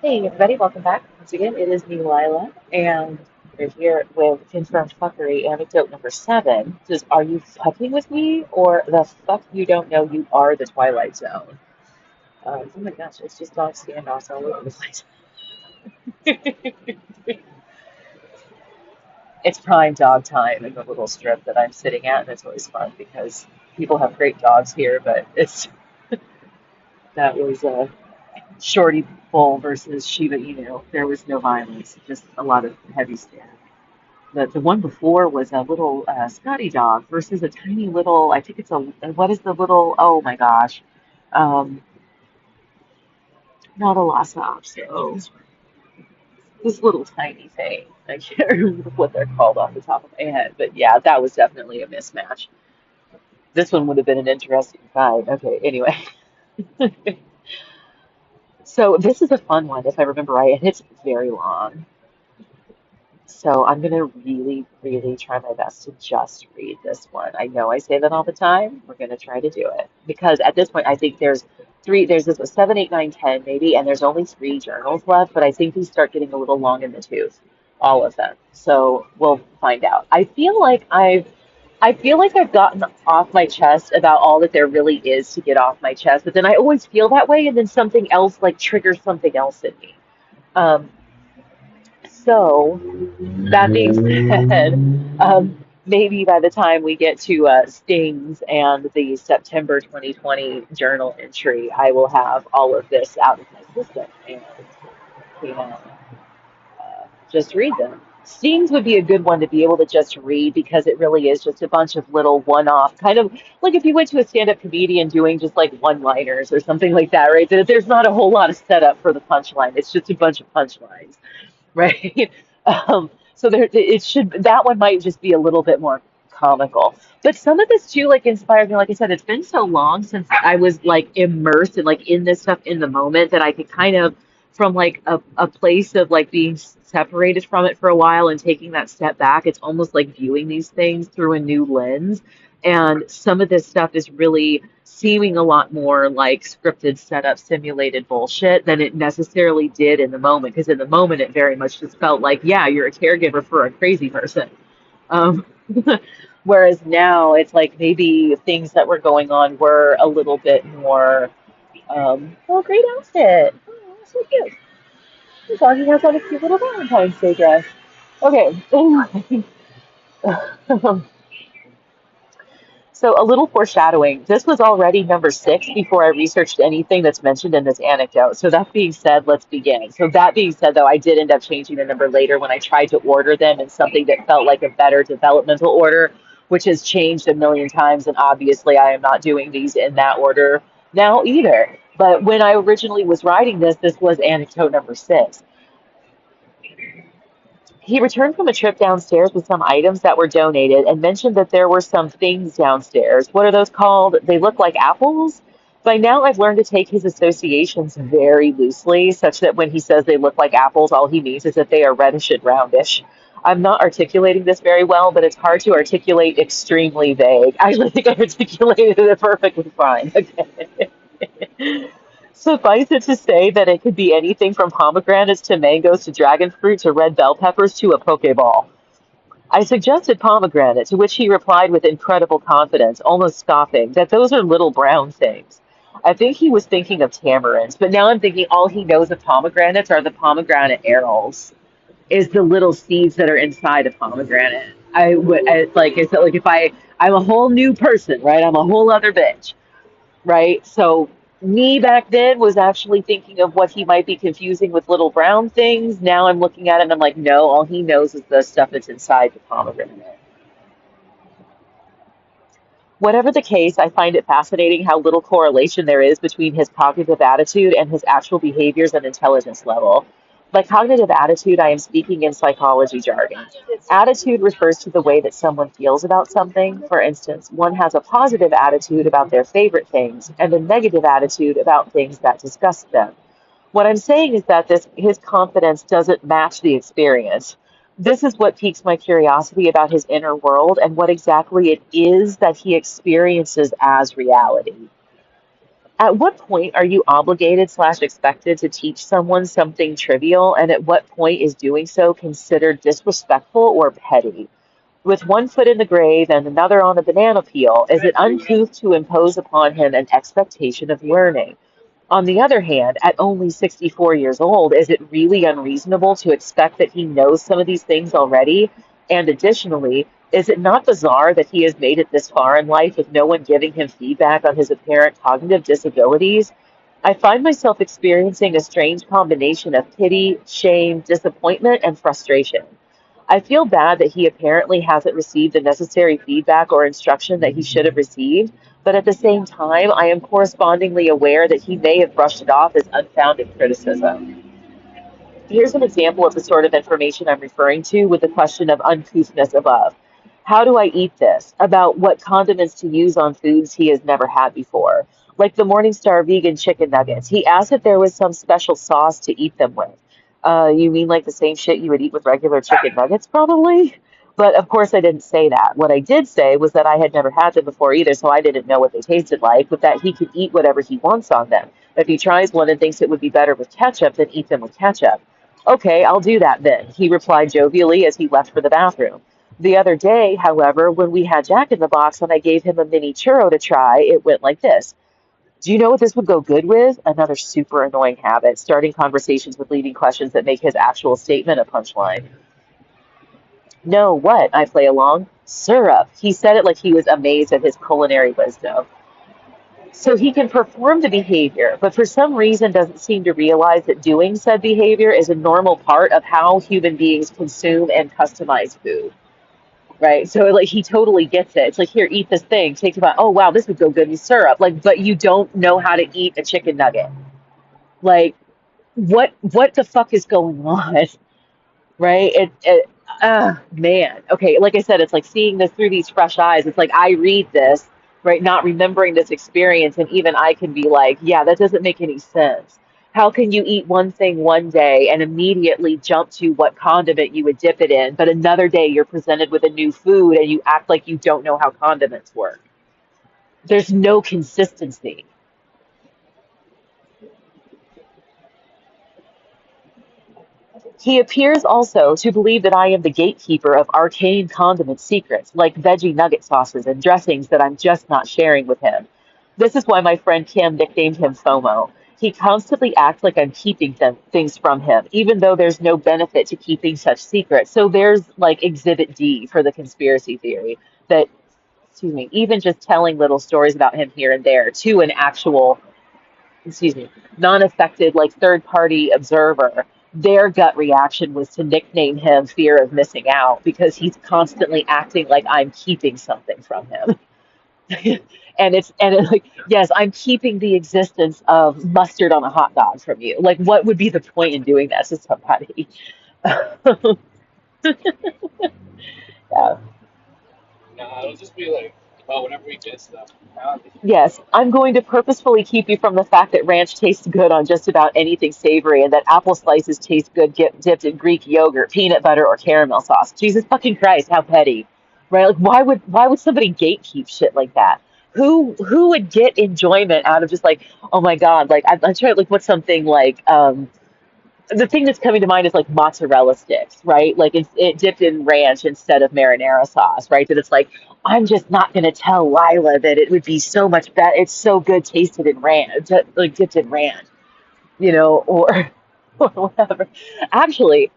Hey everybody, welcome back. Once again, it is me, Lila, and we're here with Confirmed Fuckery Anecdote number 7. Says, are you fucking with me, or the fuck you don't know you are the Twilight Zone? Oh my gosh, it's just dog standoffs all over the place. It's prime dog time in the little strip that I'm sitting at, and it's always fun because people have great dogs here, but that was Shorty Bull versus Shiba Inu. There was no violence, just a lot of heavy staring. The one before was a little Scotty dog versus a tiny little, I think it's what is the little, oh my gosh, um, not a Lhasa so this little tiny thing. I can't remember what they're called off the top of my head, but yeah, that was definitely a mismatch. This one would have been an interesting fight. Okay, anyway. So this is a fun one, if I remember right, and it's very long. So I'm gonna really, really try my best to just read this one. I know I say that all the time. We're gonna try to do it because at this point I think there's three. There's this 7, 8, 9, 10 maybe, and there's only 3 journals left. But I think these start getting a little long in the tooth, all of them. So we'll find out. I feel like I've gotten off my chest about all that there really is to get off my chest. But then I always feel that way, and then something else like triggers something else in me. Um, so. That being said, maybe by the time we get to Stings and the September 2020 journal entry, I will have all of this out of my system and can just read them. Stings would be a good one to be able to just read because it really is just a bunch of little one-off, kind of like if you went to a stand-up comedian doing just like one-liners or something like that, right? There's not a whole lot of setup for the punchline. It's just a bunch of punchlines, right? So there, it should that one might just be a little bit more comical. But some of this too, like inspired me. Like I said, it's been so long since I was like immersed and like in this stuff in the moment that I could kind of from like a place of like being separated from it for a while and taking that step back. It's almost like viewing these things through a new lens. And some of this stuff is really seeming a lot more like scripted, setup, simulated bullshit than it necessarily did in the moment. Because in the moment, it very much just felt like, yeah, you're a caregiver for a crazy person. Um, whereas now it's like maybe things that were going on were a little bit more, oh, great outfit. Oh, so cute. The doggy has on a cute little Valentine's Day dress. Okay. So, a little foreshadowing. This was already number 6 before I researched anything that's mentioned in this anecdote. So, that being said, let's begin. So, that being said, though, I did end up changing the number later when I tried to order them in something that felt like a better developmental order, which has changed a million times. And obviously, I am not doing these in that order now either. But when I originally was writing this, this was anecdote number 6. He returned from a trip downstairs with some items that were donated and mentioned that there were some things downstairs. What are those called? They look like apples. By now, I've learned to take his associations very loosely, such that when he says they look like apples, all he means is that they are reddish and roundish. I'm not articulating this very well, but it's hard to articulate extremely vague. I think I articulated it perfectly fine. Okay. Suffice it to say that it could be anything from pomegranates to mangoes to dragon fruit to red bell peppers to a Pokeball. I suggested pomegranate, to which he replied with incredible confidence, almost scoffing, that those are little brown things. I think he was thinking of tamarinds, but now I'm thinking all he knows of pomegranates are the pomegranate arils, is the little seeds that are inside a pomegranate. I would it's like if I'm a whole new person, right? I'm a whole other bitch, right? So me back then was actually thinking of what he might be confusing with little brown things. Now I'm looking at it and I'm like, no, all he knows is the stuff that's inside the pomegranate. Whatever the case, I find it fascinating how little correlation there is between his cognitive attitude and his actual behaviors and intelligence level. By cognitive attitude, I am speaking in psychology jargon. Attitude refers to the way that someone feels about something. For instance, one has a positive attitude about their favorite things and a negative attitude about things that disgust them. What I'm saying is that his confidence doesn't match the experience. This is what piques my curiosity about his inner world and what exactly it is that he experiences as reality. At what point are you obligated slash expected to teach someone something trivial, and at what point is doing so considered disrespectful or petty? With one foot in the grave and another on the banana peel, is it uncouth to impose upon him an expectation of learning? On the other hand, at only 64 years old, is it really unreasonable to expect that he knows some of these things already? And additionally, is it not bizarre that he has made it this far in life with no one giving him feedback on his apparent cognitive disabilities? I find myself experiencing a strange combination of pity, shame, disappointment, and frustration. I feel bad that he apparently hasn't received the necessary feedback or instruction that he should have received, but at the same time, I am correspondingly aware that he may have brushed it off as unfounded criticism. Here's an example of the sort of information I'm referring to with the question of uncouthness above. How do I eat this? About what condiments to use on foods he has never had before. Like the Morningstar vegan chicken nuggets. He asked if there was some special sauce to eat them with. You mean like the same shit you would eat with regular chicken nuggets, probably? But of course, I didn't say that. What I did say was that I had never had them before either, so I didn't know what they tasted like, but that he could eat whatever he wants on them. If he tries one and thinks it would be better with ketchup, then eat them with ketchup. Okay, I'll do that then, he replied jovially as he left for the bathroom. The other day, however, when we had Jack in the Box and I gave him a mini churro to try, it went like this. Do you know what this would go good with? Another super annoying habit, starting conversations with leading questions that make his actual statement a punchline. No, what? I play along. Syrup. He said it like he was amazed at his culinary wisdom. So he can perform the behavior, but for some reason doesn't seem to realize that doing said behavior is a normal part of how human beings consume and customize food. Right? So like he totally gets it. It's like, here, eat this thing. Take about, oh wow, this would go good in syrup. Like, but you don't know how to eat a chicken nugget. Like, what the fuck is going on? Right? Man. Okay, like I said, it's like seeing this through these fresh eyes. It's like I read this, right, not remembering this experience, and even I can be like, yeah, that doesn't make any sense. How can you eat one thing one day and immediately jump to what condiment you would dip it in, but another day you're presented with a new food and you act like you don't know how condiments work? There's no consistency. He appears also to believe that I am the gatekeeper of arcane condiment secrets, like veggie nugget sauces and dressings that I'm just not sharing with him. This is why my friend Kim nicknamed him FOMO. He constantly acts like I'm keeping things from him, even though there's no benefit to keeping such secrets. So there's like Exhibit D for the conspiracy theory that, excuse me, even just telling little stories about him here and there to an actual, excuse me, non-affected, like third party observer, their gut reaction was to nickname him Fear of Missing Out because he's constantly acting like I'm keeping something from him. And it's like, yes, I'm keeping the existence of mustard on a hot dog from you. Like, what would be the point in doing that to somebody? Yeah. Yes, I'm going to purposefully keep you from the fact that ranch tastes good on just about anything savory and that apple slices taste good dipped in Greek yogurt, peanut butter, or caramel sauce. Jesus fucking Christ, how petty. Right? Like why would somebody gatekeep shit like that? Who would get enjoyment out of just like, oh my God, like I'm trying to like what's something like the thing that's coming to mind is like mozzarella sticks, right? Like it dipped in ranch instead of marinara sauce, right? That it's like, I'm just not going to tell Lila that it would be so much better. It's so good tasted in ranch, like dipped in ranch, or or whatever. Actually,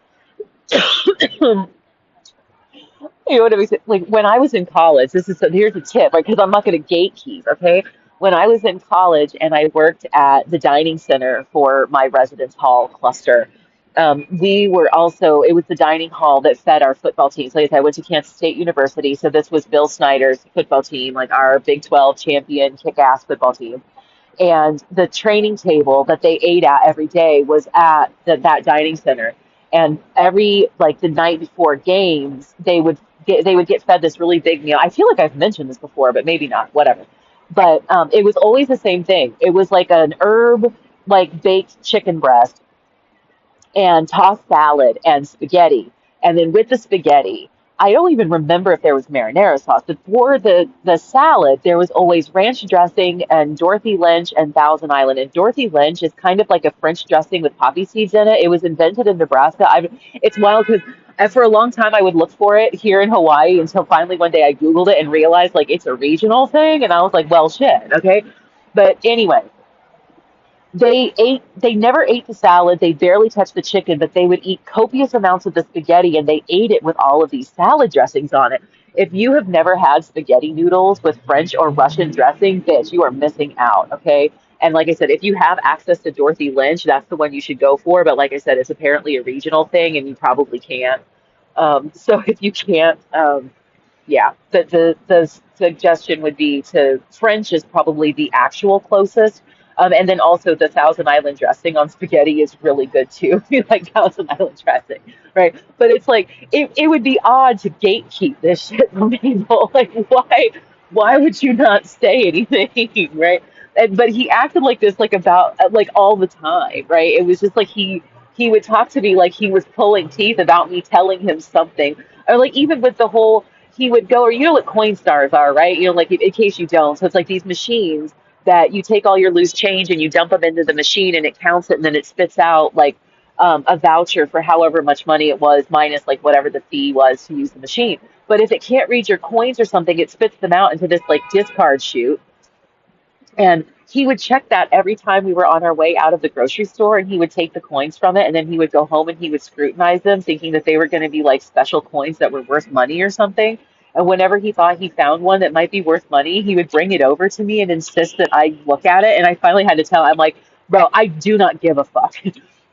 what do we say? Like when I was in college, here's a tip, right? Because I'm not going to gatekeep, okay? When I was in college and I worked at the dining center for my residence hall cluster, we were also, it was the dining hall that fed our football teams. Like I said, I went to Kansas State University, so this was Bill Snyder's football team, like our Big 12 champion kick-ass football team. And the training table that they ate at every day was at that dining center. And every like the night before games, they would get fed this really big meal. I feel like I've mentioned this before, but maybe not. Whatever. But it was always the same thing. It was like an herb, like baked chicken breast and tossed salad and spaghetti. And then with the spaghetti, I don't even remember if there was marinara sauce, but for the salad, there was always ranch dressing and Dorothy Lynch and Thousand Island. And Dorothy Lynch is kind of like a French dressing with poppy seeds in it. It was invented in Nebraska. It's wild because for a long time I would look for it here in Hawaii until finally one day I Googled it and realized like it's a regional thing, and I was like, well, shit, okay. But anyway, they never ate the salad, they barely touched the chicken, but they would eat copious amounts of the spaghetti and they ate it with all of these salad dressings on it. If you have never had spaghetti noodles with French or Russian dressing, bitch, you are missing out, okay? And like I said, if you have access to Dorothy Lynch, that's the one you should go for. But like I said, it's apparently a regional thing and you probably can't. So if you can't, yeah, the suggestion would be to French is probably the actual closest. And then also the Thousand Island dressing on spaghetti is really good too. If you like Thousand Island dressing, right? But it's like it would be odd to gatekeep this shit from people. Like why would you not say anything, right? But he acted like this like about like all the time, right? It was just like he would talk to me like he was pulling teeth about me telling him something, or like even with the whole he would go, or you know what coin stars are, right? You know, like in case you don't. So it's like these machines that you take all your loose change and you dump them into the machine and it counts it and then it spits out like a voucher for however much money it was minus like whatever the fee was to use the machine. But if it can't read your coins or something, it spits them out into this like discard chute, and he would check that every time we were on our way out of the grocery store, and he would take the coins from it, and then he would go home and he would scrutinize them, thinking that they were going to be like special coins that were worth money or something. And whenever he thought he found one that might be worth money, he would bring it over to me and insist that I look at it. And I finally had to tell him, I'm like, bro, I do not give a fuck.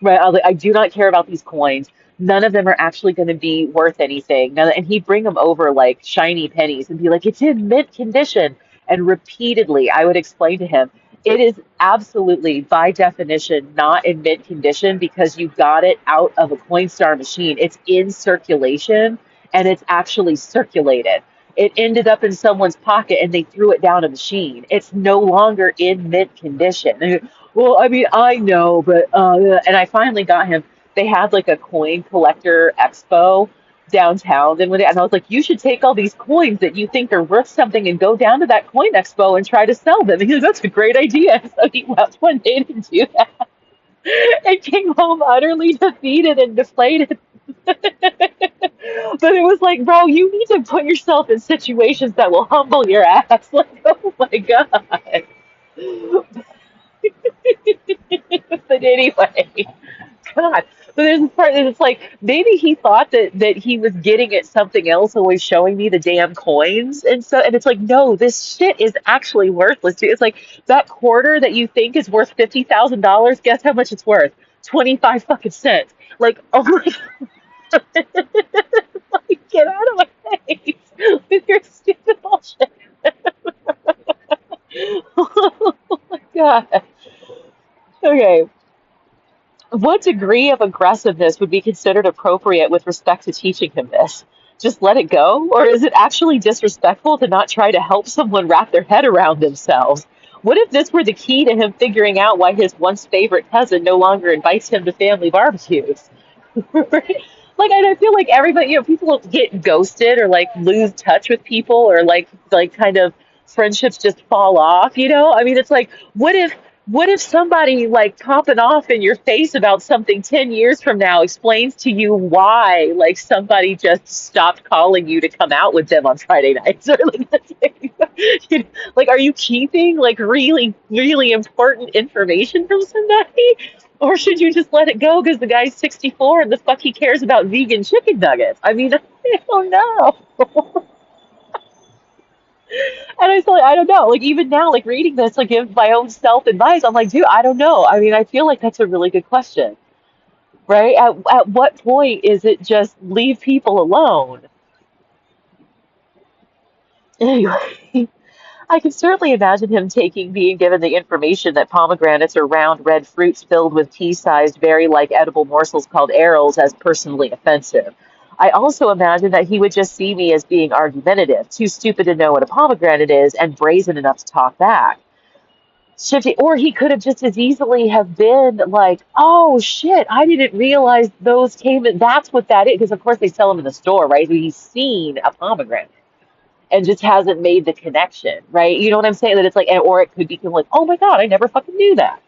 Right? I was like, I do not care about these coins. None of them are actually going to be worth anything. And he'd bring them over like shiny pennies and be like, it's in mint condition. And repeatedly, I would explain to him, it is absolutely, by definition, not in mint condition because you got it out of a Coinstar machine. It's in circulation and it's actually circulated. It ended up in someone's pocket and they threw it down a machine. It's no longer in mint condition. And, well, I mean, I know, but, and I finally got him. They had like a coin collector expo downtown, and I was like, you should take all these coins that you think are worth something and go down to that coin expo and try to sell them. And he goes, that's a great idea. So he left one day to do that and came home utterly defeated and deflated. But it was like, bro, you need to put yourself in situations that will humble your ass. Like, oh my God. But anyway, God. But there's this part that it's like maybe he thought that he was getting at something else, always showing me the damn coins and so, and it's like, no, this shit is actually worthless. Dude. It's like that quarter that you think is worth $50,000. Guess how much it's worth? 25 fucking cents. Like, oh my God. Like, get out of my face with your stupid bullshit. Oh my God. Okay. What degree of aggressiveness would be considered appropriate with respect to teaching him this? Just let it go? Or is it actually disrespectful to not try to help someone wrap their head around themselves? What if this were the key to him figuring out why his once favorite cousin no longer invites him to family barbecues? Like, I feel like everybody, people get ghosted or like lose touch with people or like kind of friendships just fall off, you know? I mean, it's like, what if somebody like popping off in your face about something 10 years from now explains to you why like somebody just stopped calling you to come out with them on Friday nights or like, like are you keeping like really really important information from somebody, or should you just let it go because the guy's 64 and the fuck he cares about vegan chicken nuggets? I mean, I don't know. And I feel like, I don't know, like even now, like reading this, like give my own self advice, I'm like, dude, I don't know. I mean, I feel like that's a really good question, right? At what point is it just leave people alone? Anyway, I can certainly imagine him being given the information that pomegranates are round red fruits filled with pea-sized, very like edible morsels called arrows as personally offensive. I also imagine that he would just see me as being argumentative, too stupid to know what a pomegranate is, and brazen enough to talk back. shifting, or he could have just as easily have been like, oh shit, I didn't realize those came in. That's what that is. Because of course they sell them in the store, right? So he's seen a pomegranate and just hasn't made the connection, right? You know what I'm saying? That it's like, or it could be like, oh my God, I never fucking knew that.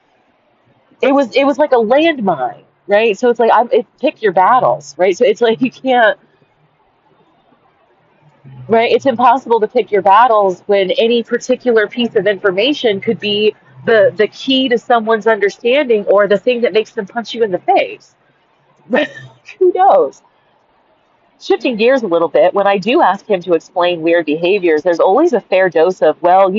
It was like a landmine, right? So it's like, pick your battles, right? So it's like you can't, right? It's impossible to pick your battles when any particular piece of information could be the key to someone's understanding or the thing that makes them punch you in the face. Who knows? Shifting gears a little bit, when I do ask him to explain weird behaviors, there's always a fair dose of, well,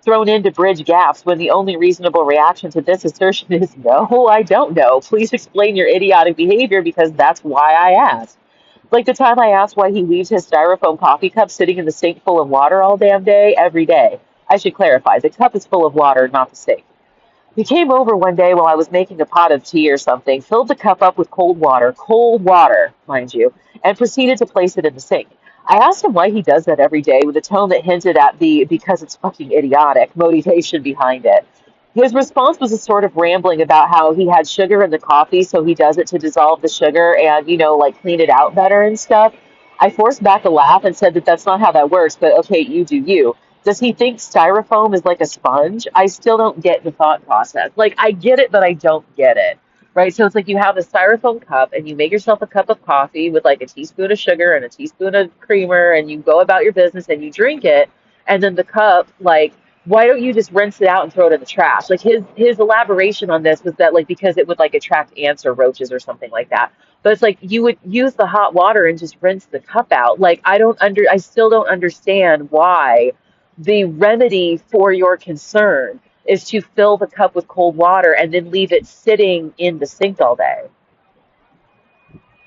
thrown in to bridge gaps when the only reasonable reaction to this assertion is, no, I don't know. Please explain your idiotic behavior because that's why I asked. Like the time I asked why he leaves his styrofoam coffee cup sitting in the sink full of water all damn day, every day. I should clarify, the cup is full of water, not the sink. He came over one day while I was making a pot of tea or something, filled the cup up with cold water, mind you, and proceeded to place it in the sink. I asked him why he does that every day with a tone that hinted at the because it's fucking idiotic motivation behind it. His response was a sort of rambling about how he had sugar in the coffee, so he does it to dissolve the sugar and, like clean it out better and stuff. I forced back a laugh and said that that's not how that works, but okay, you do you. Does he think styrofoam is like a sponge? I still don't get the thought process. Like, I get it, but I don't get it. Right? So it's like you have a styrofoam cup and you make yourself a cup of coffee with like a teaspoon of sugar and a teaspoon of creamer and you go about your business and you drink it. And then the cup, like, why don't you just rinse it out and throw it in the trash? Like his elaboration on this was that like because it would like attract ants or roaches or something like that. But it's like you would use the hot water and just rinse the cup out. Like I still don't understand why the remedy for your concern is to fill the cup with cold water and then leave it sitting in the sink all day.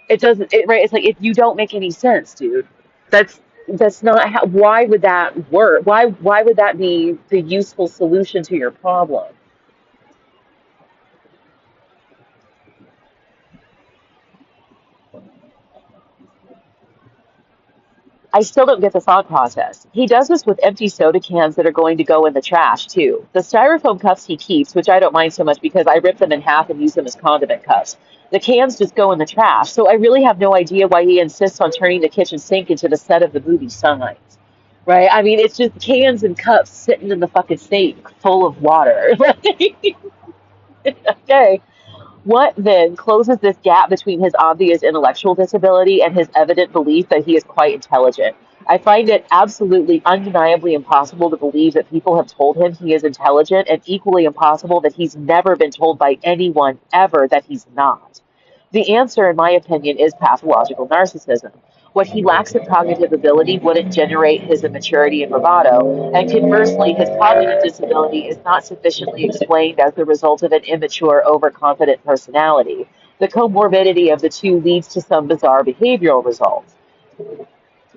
It doesn't, right? It's like if you don't make any sense, dude. That's not how. Why would that work? Why would that be the useful solution to your problem? I still don't get the thought process. He does this with empty soda cans that are going to go in the trash, too. The styrofoam cups he keeps, which I don't mind so much because I rip them in half and use them as condiment cups. The cans just go in the trash, so I really have no idea why he insists on turning the kitchen sink into the set of the movie Signs. Right? I mean, it's just cans and cups sitting in the fucking sink full of water. Okay. What then closes this gap between his obvious intellectual disability and his evident belief that he is quite intelligent? I find it absolutely undeniably impossible to believe that people have told him he is intelligent, and equally impossible that he's never been told by anyone ever that he's not. The answer, in my opinion, is pathological narcissism. What he lacks in cognitive ability wouldn't generate his immaturity and bravado, and conversely, his cognitive disability is not sufficiently explained as the result of an immature, overconfident personality. The comorbidity of the two leads to some bizarre behavioral results.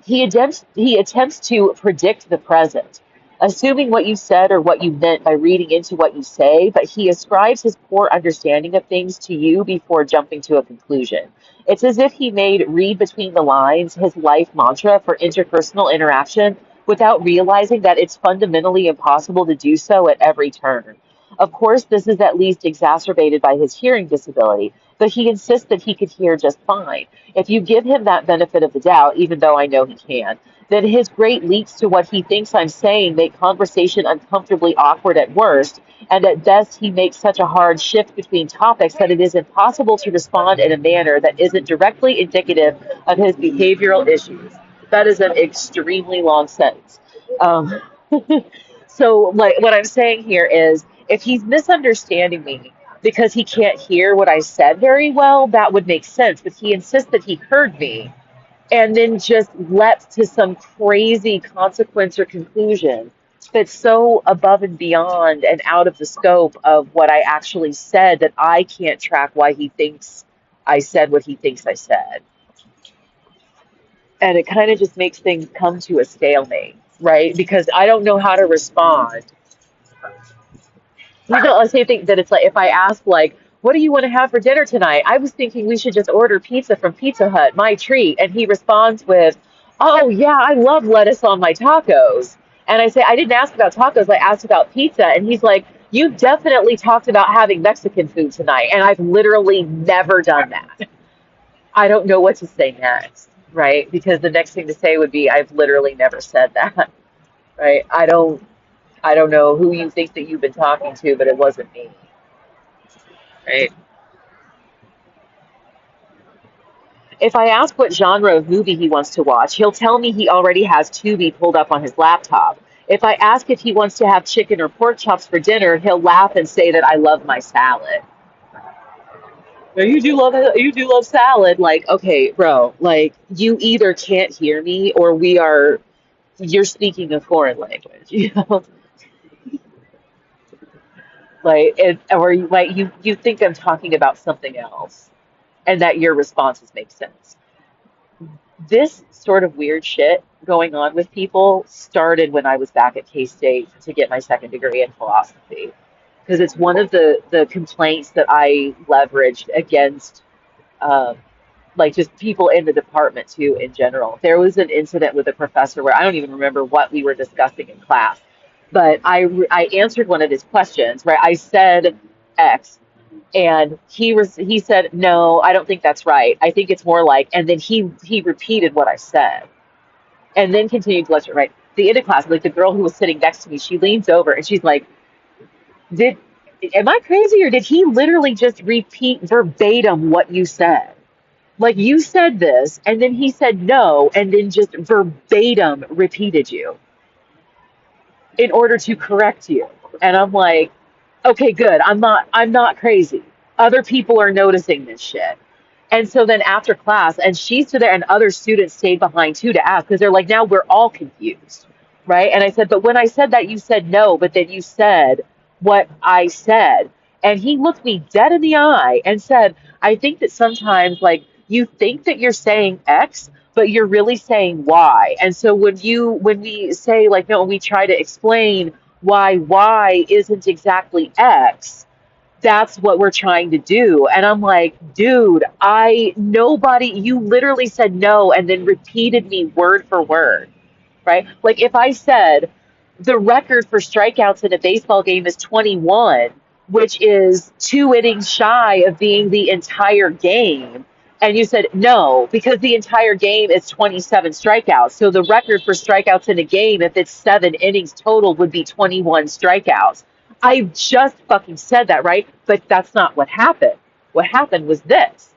He attempts to predict the present, assuming what you said or what you meant by reading into what you say, but he ascribes his poor understanding of things to you before jumping to a conclusion. It's as if he made read between the lines his life mantra for interpersonal interaction without realizing that it's fundamentally impossible to do so at every turn. Of course, this is at least exacerbated by his hearing disability, but he insists that he could hear just fine. If you give him that benefit of the doubt, even though I know he can, then his great leaps to what he thinks I'm saying make conversation uncomfortably awkward at worst, and at best he makes such a hard shift between topics that it is impossible to respond in a manner that isn't directly indicative of his behavioral issues. That is an extremely long sentence. Um, so, like, what I'm saying here is if he's misunderstanding me because he can't hear what I said very well, that would make sense. But he insists that he heard me and then just leapt to some crazy consequence or conclusion that's so above and beyond and out of the scope of what I actually said that I can't track why he thinks I said what he thinks I said. And it kind of just makes things come to a stalemate, right? Because I don't know how to respond. You know, I say think that it's like if I ask like, what do you want to have for dinner tonight? I was thinking we should just order pizza from Pizza Hut, my treat. And he responds with, oh yeah, I love lettuce on my tacos. And I say, I didn't ask about tacos, I asked about pizza. And he's like, You definitely talked about having Mexican food tonight, and I've literally never done that. I don't know what to say next, right? Because the next thing to say would be, I've literally never said that, right? I don't know who you think that you've been talking to, but it wasn't me, right? If I ask what genre of movie he wants to watch, he'll tell me he already has Tubi pulled up on his laptop. If I ask if he wants to have chicken or pork chops for dinner, he'll laugh and say that I love my salad. Now, you do love salad. Like, okay, bro, like you either can't hear me or you're speaking a foreign language, like you think I'm talking about something else and that your responses make sense. This sort of weird shit going on with people started when I was back at K-State to get my second degree in philosophy. Because it's one of the complaints that I leveraged against like just people in the department too in general. There was an incident with a professor where I don't even remember what we were discussing in class, but I answered one of his questions, right? I said X, and he said, no, I don't think that's right. I think it's more like, and then he repeated what I said and then continued to lecture, right? The end of class, like the girl who was sitting next to me, she leans over and she's like, did, am I crazy or did he literally just repeat verbatim what you said? Like you said this and then he said no and then just verbatim repeated you in order to correct you. And I'm like, okay, good. I'm not crazy. Other people are noticing this shit. And so then after class, and she stood there and other students stayed behind too to ask because they're like, now we're all confused. Right. And I said, but when I said that, you said no, but then you said what I said. And he looked me dead in the eye and said, I think that sometimes like you think that you're saying X, but you're really saying Y. And so when we say like, no, we try to explain why Y isn't exactly X, that's what we're trying to do. And I'm like, dude, you literally said no and then repeated me word for word, right? Like if I said the record for strikeouts in a baseball game is 21, which is 2 innings shy of being the entire game. And you said no, because the entire game is 27 strikeouts. So the record for strikeouts in a game, if it's 7 innings total, would be 21 strikeouts. I just fucking said that, right? But that's not what happened. What happened was this.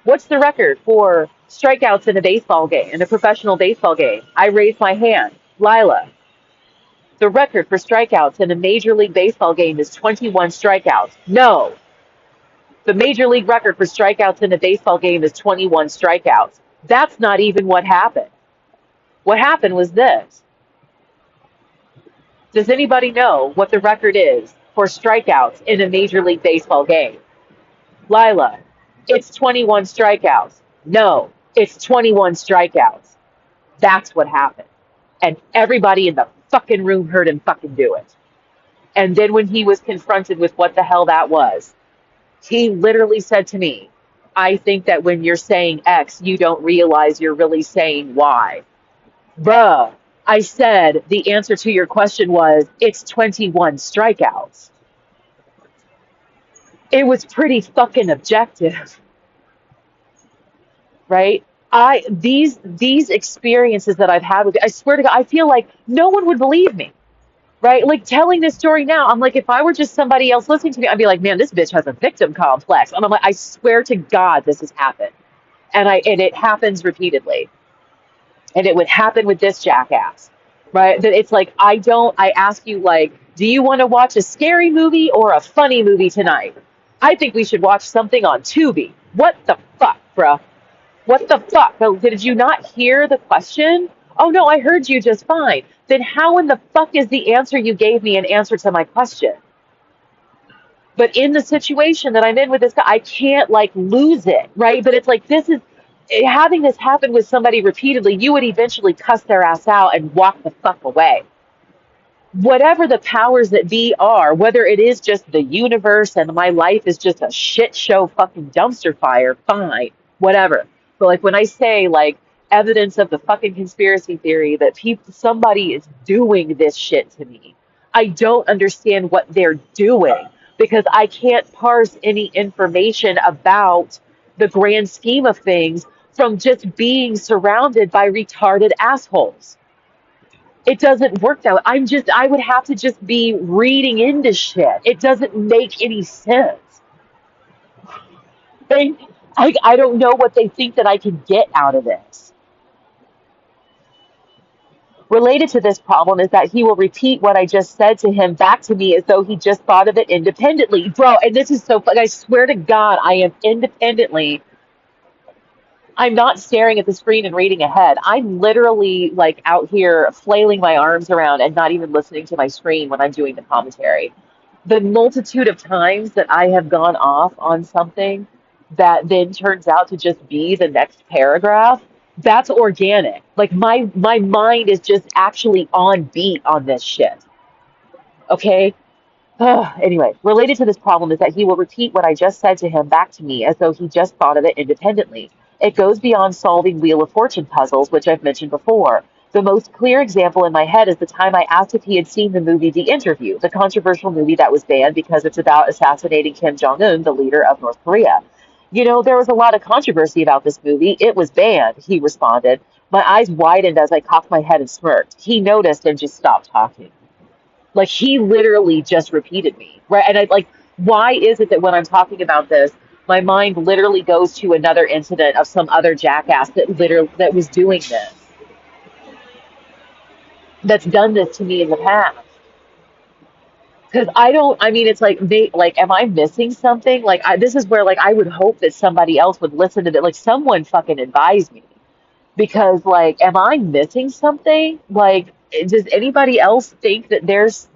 What's the record for strikeouts in a baseball game, in a professional baseball game? I raised my hand. Lila, the record for strikeouts in a Major League Baseball game is 21 strikeouts. No, the Major League record for strikeouts in a baseball game is 21 strikeouts. That's not even what happened. What happened was this. Does anybody know what the record is for strikeouts in a Major League Baseball game? Lila, it's 21 strikeouts. No, it's 21 strikeouts. That's what happened. And everybody in the fucking room heard him fucking do it. And then when he was confronted with what the hell that was, he literally said to me, I think that when you're saying X, you don't realize you're really saying Y. Bruh, I said the answer to your question was, it's 21 strikeouts. It was pretty fucking objective, right? These experiences that I've had with, I swear to God, I feel like no one would believe me, right? Like telling this story now, I'm like, if I were just somebody else listening to me, I'd be like, man, this bitch has a victim complex. And I'm like, I swear to God, this has happened, and it happens repeatedly, and it would happen with this jackass, right? That it's like I ask you like, do you want to watch a scary movie or a funny movie tonight? I think we should watch something on Tubi. What the fuck, bruh? What the fuck? Oh, did you not hear the question? Oh no, I heard you just fine. Then how in the fuck is the answer you gave me an answer to my question? But in the situation that I'm in with this guy, I can't like lose it, right? But it's like this is having this happen with somebody repeatedly, you would eventually cuss their ass out and walk the fuck away. Whatever the powers that be are, whether it is just the universe and my life is just a shit show fucking dumpster fire, fine, whatever. But like when I say like evidence of the fucking conspiracy theory that somebody is doing this shit to me, I don't understand what they're doing because I can't parse any information about the grand scheme of things from just being surrounded by retarded assholes. It doesn't work that way. I would have to just be reading into shit. It doesn't make any sense. They, I don't know what they think that I can get out of this. Related to this problem is that he will repeat what I just said to him back to me as though he just thought of it independently. Bro, and this is so funny. I swear to God, I am independently. I'm not staring at the screen and reading ahead. I'm literally like out here flailing my arms around and not even listening to my screen when I'm doing the commentary. The multitude of times that I have gone off on something that then turns out to just be the next paragraph, that's organic. Like my mind is just actually on beat on this shit. Okay? Anyway, related to this problem is that he will repeat what I just said to him back to me as though he just thought of it independently. It goes beyond solving Wheel of Fortune puzzles, which I've mentioned before. The most clear example in my head is the time I asked if he had seen the movie The Interview, the controversial movie that was banned because it's about assassinating Kim Jong-un, the leader of North Korea. You know, there was a lot of controversy about this movie. It was banned, he responded. My eyes widened as I cocked my head and smirked. He noticed and just stopped talking. Like he literally just repeated me, right? And I like, why is it that when I'm talking about this, my mind literally goes to another incident of some other jackass that was doing this, that's done this to me in the past? Because I don't. I mean, it's like they like, am I missing something? Like this is where like I would hope that somebody else would listen to that. Like someone fucking advise me because like, am I missing something? Like, does anybody else think that there's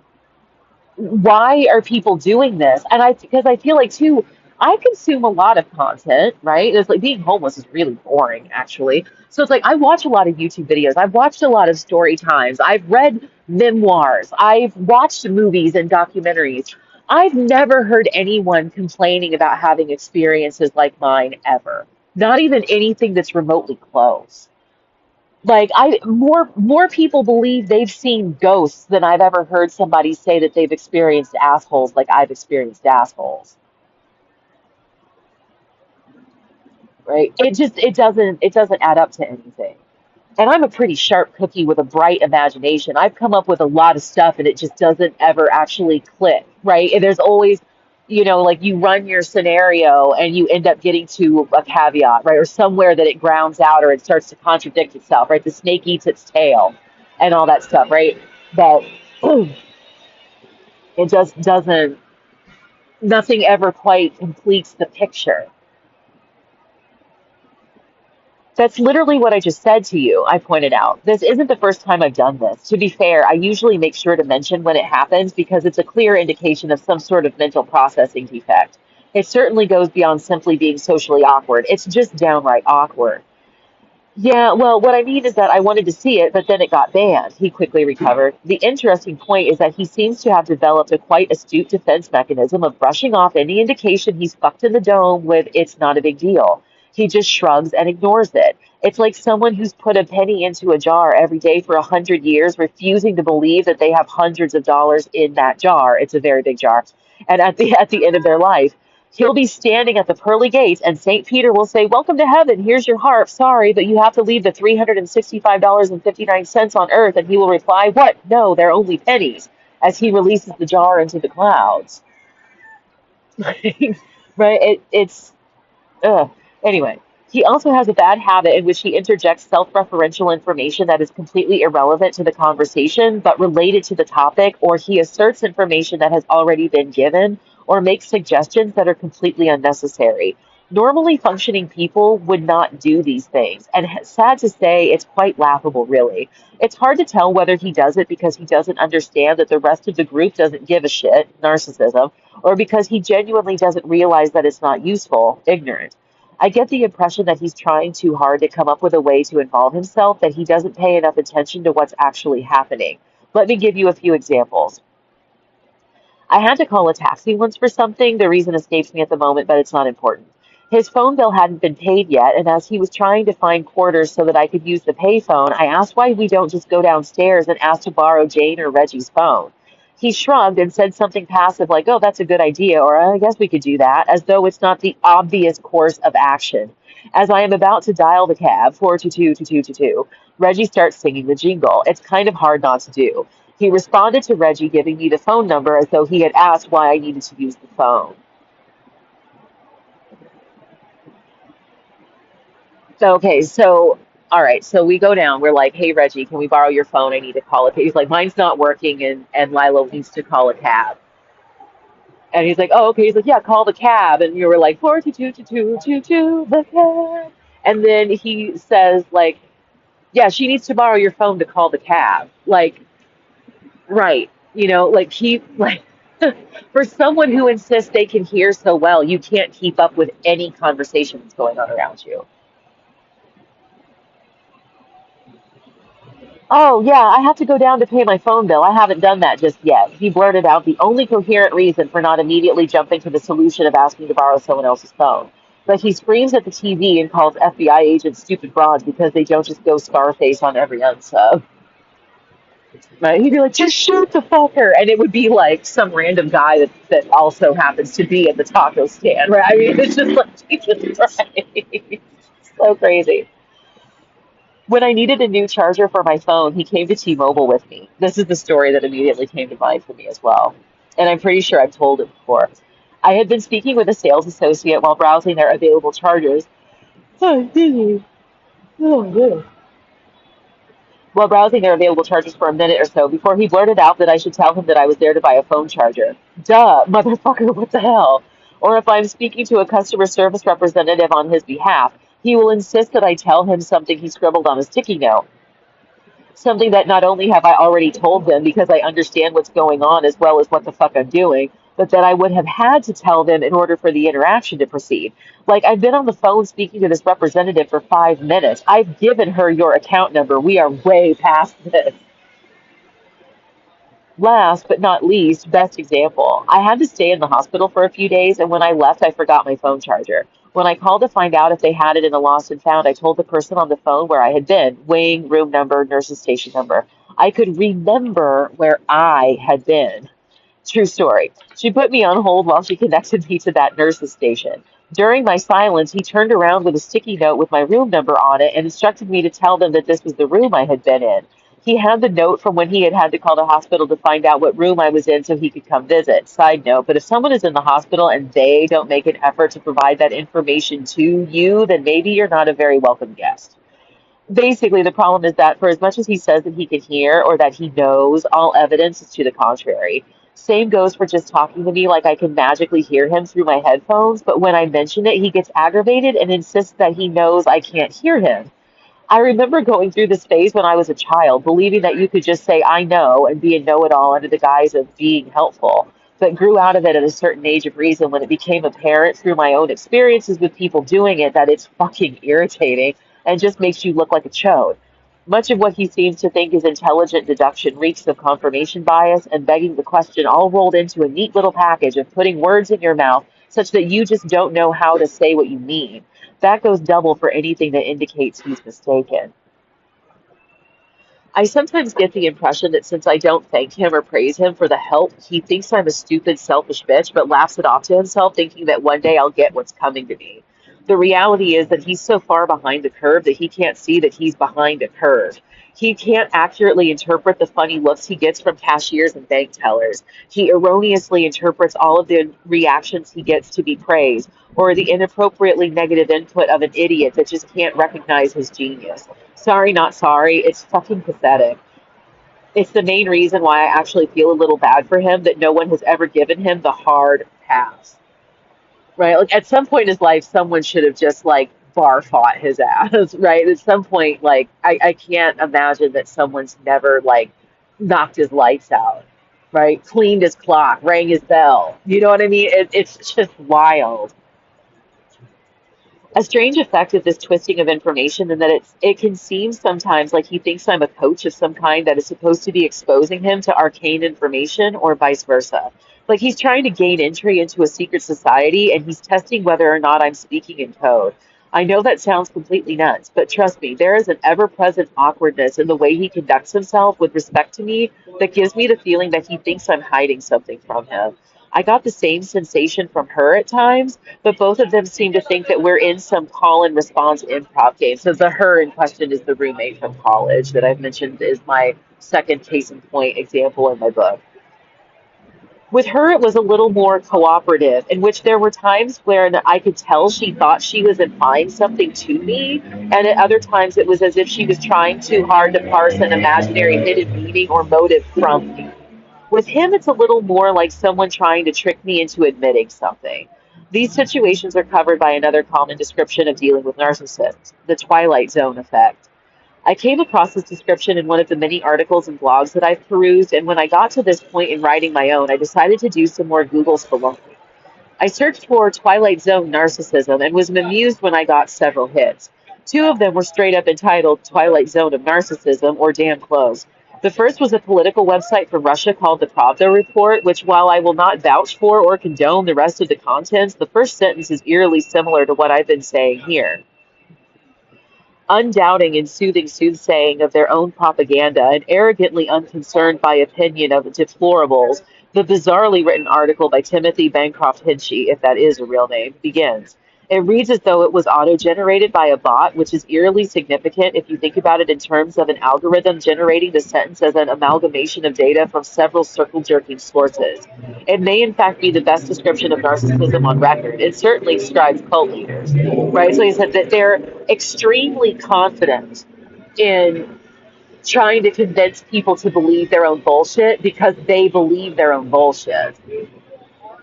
why are people doing this? And because I feel like too, I consume a lot of content, right? It's like being homeless is really boring, actually. So it's like I watch a lot of YouTube videos. I've watched a lot of story times. I've read memoirs. I've watched movies and documentaries. I've never heard anyone complaining about having experiences like mine ever. Not even anything that's remotely close. Like I more people believe they've seen ghosts than I've ever heard somebody say that they've experienced assholes like I've experienced assholes. Right? It doesn't add up to anything. And I'm a pretty sharp cookie with a bright imagination. I've come up with a lot of stuff and it just doesn't ever actually click, right? And there's always, like you run your scenario and you end up getting to a caveat, right? Or somewhere that it grounds out or it starts to contradict itself, right? The snake eats its tail and all that stuff, right? But it just doesn't, nothing ever quite completes the picture. That's literally what I just said to you, I pointed out. This isn't the first time I've done this. To be fair, I usually make sure to mention when it happens because it's a clear indication of some sort of mental processing defect. It certainly goes beyond simply being socially awkward. It's just downright awkward. Yeah, well, what I mean is that I wanted to see it, but then it got banned. He quickly recovered. The interesting point is that he seems to have developed a quite astute defense mechanism of brushing off any indication he's fucked in the dome with it's not a big deal. He just shrugs and ignores it. It's like someone who's put a penny into a jar every day for 100 years, refusing to believe that they have hundreds of dollars in that jar. It's a very big jar. And at the end of their life, he'll be standing at the pearly gates, and St. Peter will say, "Welcome to heaven. Here's your harp. Sorry, but you have to leave the $365.59 on earth." And he will reply, "What? No, they're only pennies," as he releases the jar into the clouds. Right? It's ugh. Anyway, he also has a bad habit in which he interjects self-referential information that is completely irrelevant to the conversation, but related to the topic, or he asserts information that has already been given, or makes suggestions that are completely unnecessary. Normally functioning people would not do these things, and sad to say, it's quite laughable, really. It's hard to tell whether he does it because he doesn't understand that the rest of the group doesn't give a shit, narcissism, or because he genuinely doesn't realize that it's not useful, ignorant. I get the impression that he's trying too hard to come up with a way to involve himself, that he doesn't pay enough attention to what's actually happening. Let me give you a few examples. I had to call a taxi once for something. The reason escapes me at the moment, but it's not important. His phone bill hadn't been paid yet, and as he was trying to find quarters so that I could use the payphone, I asked why we don't just go downstairs and ask to borrow Jane or Reggie's phone. He shrugged and said something passive like, oh, that's a good idea, or I guess we could do that, as though it's not the obvious course of action. As I am about to dial the cab, 4222222, Reggie starts singing the jingle. It's kind of hard not to do. He responded to Reggie giving me the phone number as though he had asked why I needed to use the phone. So, okay, so, all right, so we go down. We're like, hey, Reggie, can we borrow your phone? I need to call it. He's like, mine's not working, and Lilo needs to call a cab. And he's like, oh, okay. He's like, yeah, call the cab. And you were like, 4222222, the cab. And then he says, like, yeah, she needs to borrow your phone to call the cab. Like, right. Like like, for someone who insists they can hear so well, you can't keep up with any conversation that's going on around you. Oh, yeah, I have to go down to pay my phone bill. I haven't done that just yet. He blurted out the only coherent reason for not immediately jumping to the solution of asking to borrow someone else's phone. But he screams at the TV and calls FBI agents stupid frauds because they don't just go Scarface on every unsub. Right? He'd be like, just shoot the fucker. And it would be like some random guy that also happens to be at the taco stand. Right? I mean, it's just like, Jesus Christ. So crazy. When I needed a new charger for my phone, he came to T-Mobile with me. This is the story that immediately came to mind for me as well. And I'm pretty sure I've told it before. I had been speaking with a sales associate while browsing their available chargers. Oh, excuse me. Oh, yeah. While browsing their available chargers for a minute or so before he blurted out that I should tell him that I was there to buy a phone charger. Duh, motherfucker, what the hell? Or if I'm speaking to a customer service representative on his behalf, he will insist that I tell him something he scribbled on a sticky note. Something that not only have I already told them because I understand what's going on as well as what the fuck I'm doing, but that I would have had to tell them in order for the interaction to proceed. Like, I've been on the phone speaking to this representative for 5 minutes. I've given her your account number. We are way past this. Last but not least, best example. I had to stay in the hospital for a few days, and when I left, I forgot my phone charger. When I called to find out if they had it in the lost and found, I told the person on the phone where I had been, wing, room number, nurse's station number. I could remember where I had been. True story. She put me on hold while she connected me to that nurse's station. During my silence, he turned around with a sticky note with my room number on it and instructed me to tell them that this was the room I had been in. He had the note from when he had had to call the hospital to find out what room I was in so he could come visit. Side note, but if someone is in the hospital and they don't make an effort to provide that information to you, then maybe you're not a very welcome guest. Basically, the problem is that for as much as he says that he can hear or that he knows, all evidence is to the contrary. Same goes for just talking to me like I can magically hear him through my headphones, but when I mention it, he gets aggravated and insists that he knows I can't hear him. I remember going through this phase when I was a child, believing that you could just say, I know, and be a know it all under the guise of being helpful, but grew out of it at a certain age of reason when it became apparent through my own experiences with people doing it that it's fucking irritating and just makes you look like a chode. Much of what he seems to think is intelligent deduction reeks of confirmation bias and begging the question all rolled into a neat little package of putting words in your mouth such that you just don't know how to say what you mean. That goes double for anything that indicates he's mistaken. I sometimes get the impression that since I don't thank him or praise him for the help, he thinks I'm a stupid, selfish bitch, but laughs it off to himself, thinking that one day I'll get what's coming to me. The reality is that he's so far behind the curve that he can't see that he's behind a curve. He can't accurately interpret the funny looks he gets from cashiers and bank tellers. He erroneously interprets all of the reactions he gets to be praised, or the inappropriately negative input of an idiot that just can't recognize his genius. Sorry, not sorry. It's fucking pathetic. It's the main reason why I actually feel a little bad for him that no one has ever given him the hard pass. Right? Like at some point in his life, someone should have just like bar fought his ass. Right? At some point, like I can't imagine that someone's never like knocked his lights out. Right? Cleaned his clock, rang his bell. You know what I mean? It's just wild. A strange effect of this twisting of information and that it can seem sometimes like he thinks I'm a coach of some kind that is supposed to be exposing him to arcane information or vice versa. Like he's trying to gain entry into a secret society and he's testing whether or not I'm speaking in code. I know that sounds completely nuts, but trust me, there is an ever-present awkwardness in the way he conducts himself with respect to me that gives me the feeling that he thinks I'm hiding something from him. I got the same sensation from her at times, but both of them seem to think that we're in some call and response improv game. So the her in question is the roommate from college that I've mentioned is my second case in point example in my book. With her, it was a little more cooperative, in which there were times where I could tell she thought she was implying something to me, and at other times it was as if she was trying too hard to parse an imaginary hidden meaning or motive from me. With him, it's a little more like someone trying to trick me into admitting something. These situations are covered by another common description of dealing with narcissists, the Twilight Zone effect. I came across this description in one of the many articles and blogs that I've perused, and when I got to this point in writing my own, I decided to do some more Google spelunking. I searched for Twilight Zone narcissism and was amused when I got several hits. Two of them were straight up entitled Twilight Zone of Narcissism or damn close. The first was a political website from Russia called the Pravda Report, which, while I will not vouch for or condone the rest of the contents, the first sentence is eerily similar to what I've been saying here. Undoubting and soothing soothsaying of their own propaganda and arrogantly unconcerned by opinion of the deplorables, the bizarrely written article by Timothy Bancroft Hinchy, if that is a real name, begins. It reads as though it was auto-generated by a bot, which is eerily significant if you think about it in terms of an algorithm generating the sentence as an amalgamation of data from several circle-jerking sources. It may, in fact, be the best description of narcissism on record. It certainly describes cult leaders, right? So he said that they're extremely confident in trying to convince people to believe their own bullshit because they believe their own bullshit,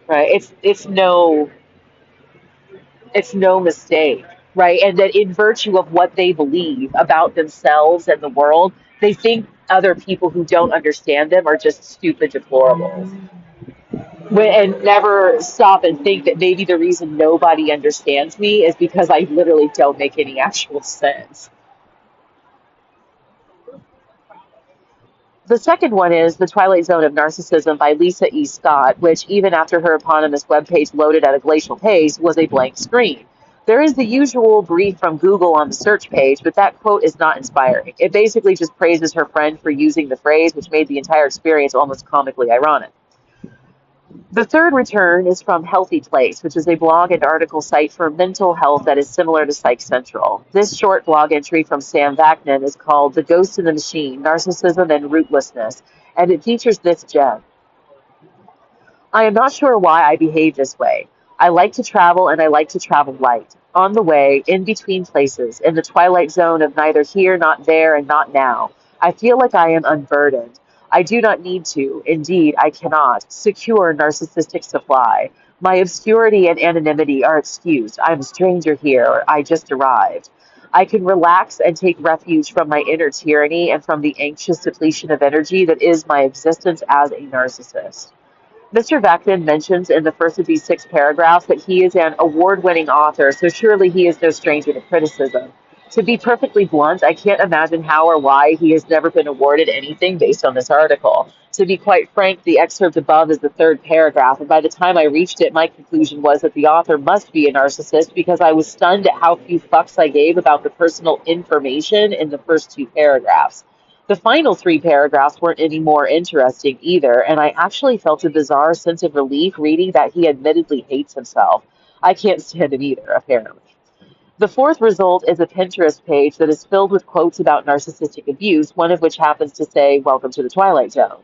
right? It's no mistake, right? And that in virtue of what they believe about themselves and the world, they think other people who don't understand them are just stupid deplorables. And never stop and think that maybe the reason nobody understands me is because I literally don't make any actual sense. The second one is The Twilight Zone of Narcissism by Lisa E. Scott, which, even after her eponymous webpage loaded at a glacial pace, was a blank screen. There is the usual brief from Google on the search page, but that quote is not inspiring. It basically just praises her friend for using the phrase, which made the entire experience almost comically ironic. The third return is from Healthy Place, which is a blog and article site for mental health that is similar to Psych Central. This short blog entry from Sam Vaknin is called The Ghost in the Machine, Narcissism and Rootlessness, and it features this gem. I am not sure why I behave this way. I like to travel and I like to travel light. On the way, in between places, in the twilight zone of neither here, not there, and not now. I feel like I am unburdened. I do not need to, indeed, I cannot, secure narcissistic supply. My obscurity and anonymity are excused. I am a stranger here, or I just arrived. I can relax and take refuge from my inner tyranny and from the anxious depletion of energy that is my existence as a narcissist. Mr. Vaknin mentions in the first of these 6 paragraphs that he is an award-winning author, so surely he is no stranger to criticism. To be perfectly blunt, I can't imagine how or why he has never been awarded anything based on this article. To be quite frank, the excerpt above is the 3rd paragraph, and by the time I reached it, my conclusion was that the author must be a narcissist because I was stunned at how few fucks I gave about the personal information in the first 2 paragraphs. The final 3 paragraphs weren't any more interesting either, and I actually felt a bizarre sense of relief reading that he admittedly hates himself. I can't stand him either, apparently. The fourth result is a Pinterest page that is filled with quotes about narcissistic abuse, one of which happens to say, Welcome to the Twilight Zone.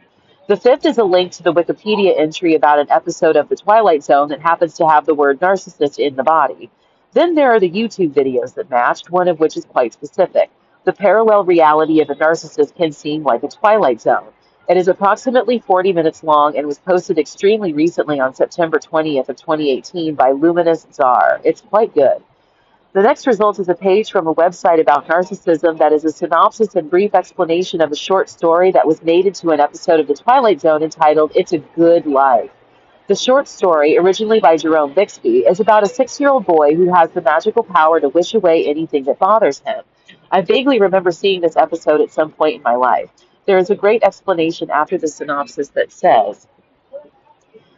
The fifth is a link to the Wikipedia entry about an episode of The Twilight Zone that happens to have the word narcissist in the body. Then there are the YouTube videos that matched, one of which is quite specific. The parallel reality of a narcissist can seem like a Twilight Zone. It is approximately 40 minutes long and was posted extremely recently on September 20th of 2018 by Luminous Czar. It's quite good. The next result is a page from a website about narcissism that is a synopsis and brief explanation of a short story that was made into an episode of The Twilight Zone entitled It's a Good Life. The short story, originally by Jerome Bixby, is about a 6-year-old boy who has the magical power to wish away anything that bothers him. I vaguely remember seeing this episode at some point in my life. There is a great explanation after the synopsis that says,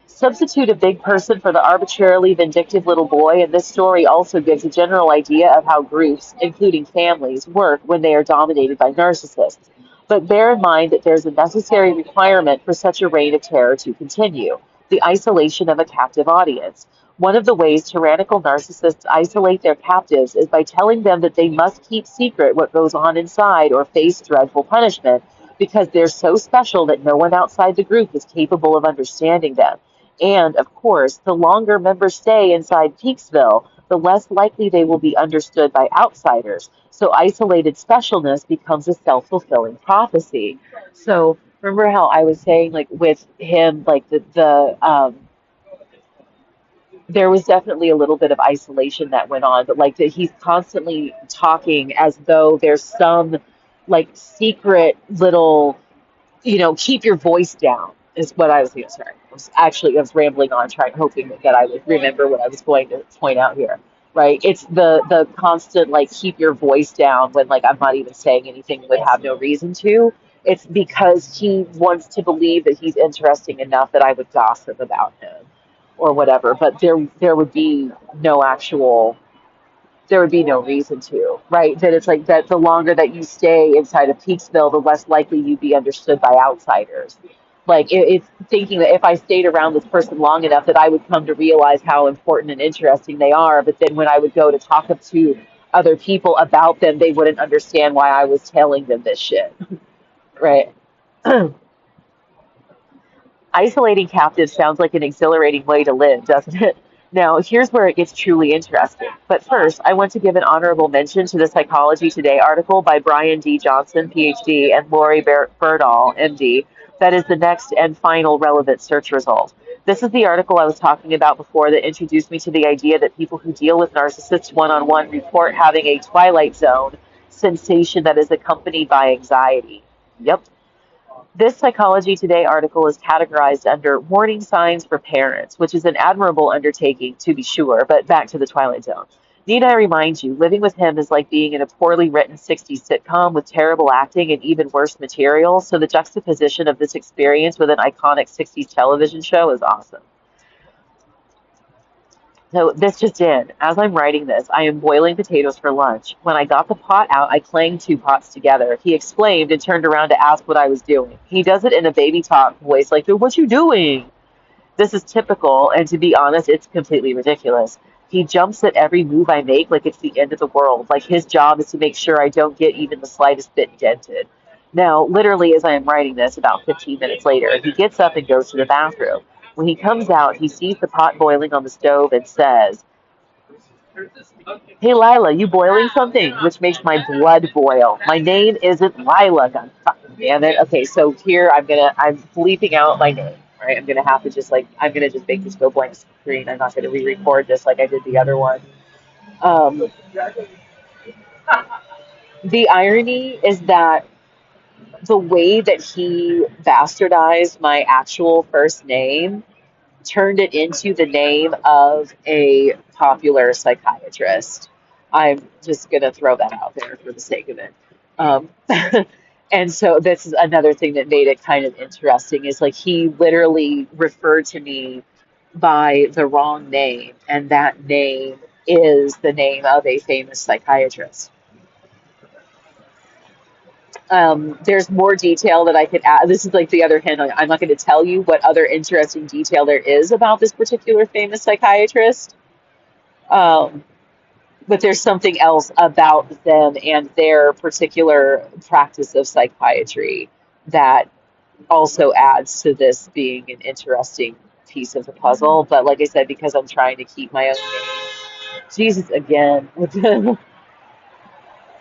Substitute a big person for the arbitrarily vindictive little boy, and this story also gives a general idea of how groups, including families, work when they are dominated by narcissists. But bear in mind that there's a necessary requirement for such a reign of terror to continue: the isolation of a captive audience. One of the ways tyrannical narcissists isolate their captives is by telling them that they must keep secret what goes on inside or face dreadful punishment because they're so special that no one outside the group is capable of understanding them. And, of course, the longer members stay inside Peaksville, the less likely they will be understood by outsiders. So isolated specialness becomes a self-fulfilling prophecy. So remember how I was saying, like with him, like there was definitely a little bit of isolation that went on, but like that he's constantly talking as though there's some like secret little, keep your voice down is what I was going to say. I was rambling on, trying, hoping that I would remember what I was going to point out here. Right? It's the constant like keep your voice down when like I'm not even saying anything would have no reason to. It's because he wants to believe that he's interesting enough that I would gossip about him or whatever. But there would be no actual there would be no reason to, right? That it's like that the longer that you stay inside of Peaksville, the less likely you'd be understood by outsiders. Like it's thinking that if I stayed around this person long enough that I would come to realize how important and interesting they are, but then when I would go to talk up to other people about them, they wouldn't understand why I was telling them this shit, right? Isolating captives sounds like an exhilarating way to live, doesn't it? Now, here's where it gets truly interesting. But first, I want to give an honorable mention to the Psychology Today article by Brian D. Johnson, PhD, and Lori Berdahl, MD, that is the next and final relevant search result. This is the article I was talking about before that introduced me to the idea that people who deal with narcissists one-on-one report having a Twilight Zone sensation that is accompanied by anxiety. Yep. This Psychology Today article is categorized under warning signs for parents, which is an admirable undertaking, to be sure, but back to the Twilight Zone. Need I remind you, living with him is like being in a poorly written 60s sitcom with terrible acting and even worse material, so the juxtaposition of this experience with an iconic 60s television show is awesome. So this just in. As I'm writing this, I am boiling potatoes for lunch. When I got the pot out, I clanged two pots together. He exclaimed and turned around to ask what I was doing. He does it in a baby talk voice, like, "What you doing?" This is typical, and to be honest, it's completely ridiculous. He jumps at every move I make like it's the end of the world. Like his job is to make sure I don't get even the slightest bit dented. Now, literally, as I am writing this, about 15 minutes later, he gets up and goes to the bathroom. When he comes out, he sees the pot boiling on the stove and says, "Hey, Lila, you boiling something?" Which makes my blood boil. My name isn't Lila. God fucking damn it. Okay, so here I'm bleeping out my name. Right, I'm gonna have to just like I'm gonna just make this go blank screen. I'm not gonna re-record this like I did the other one. Um, the irony is that the way that he bastardized my actual first name turned it into the name of a popular psychiatrist. I'm just going to throw that out there for the sake of it. Um, and so this is another thing that made it kind of interesting is like he literally referred to me by the wrong name, and that name is the name of a famous psychiatrist. There's more detail that I could add. This is like the other hand. I'm not going to tell you what other interesting detail there is about this particular famous psychiatrist. Um, but there's something else about them and their particular practice of psychiatry that also adds to this being an interesting piece of the puzzle. But like I said, because I'm trying to keep my own name, Jesus again.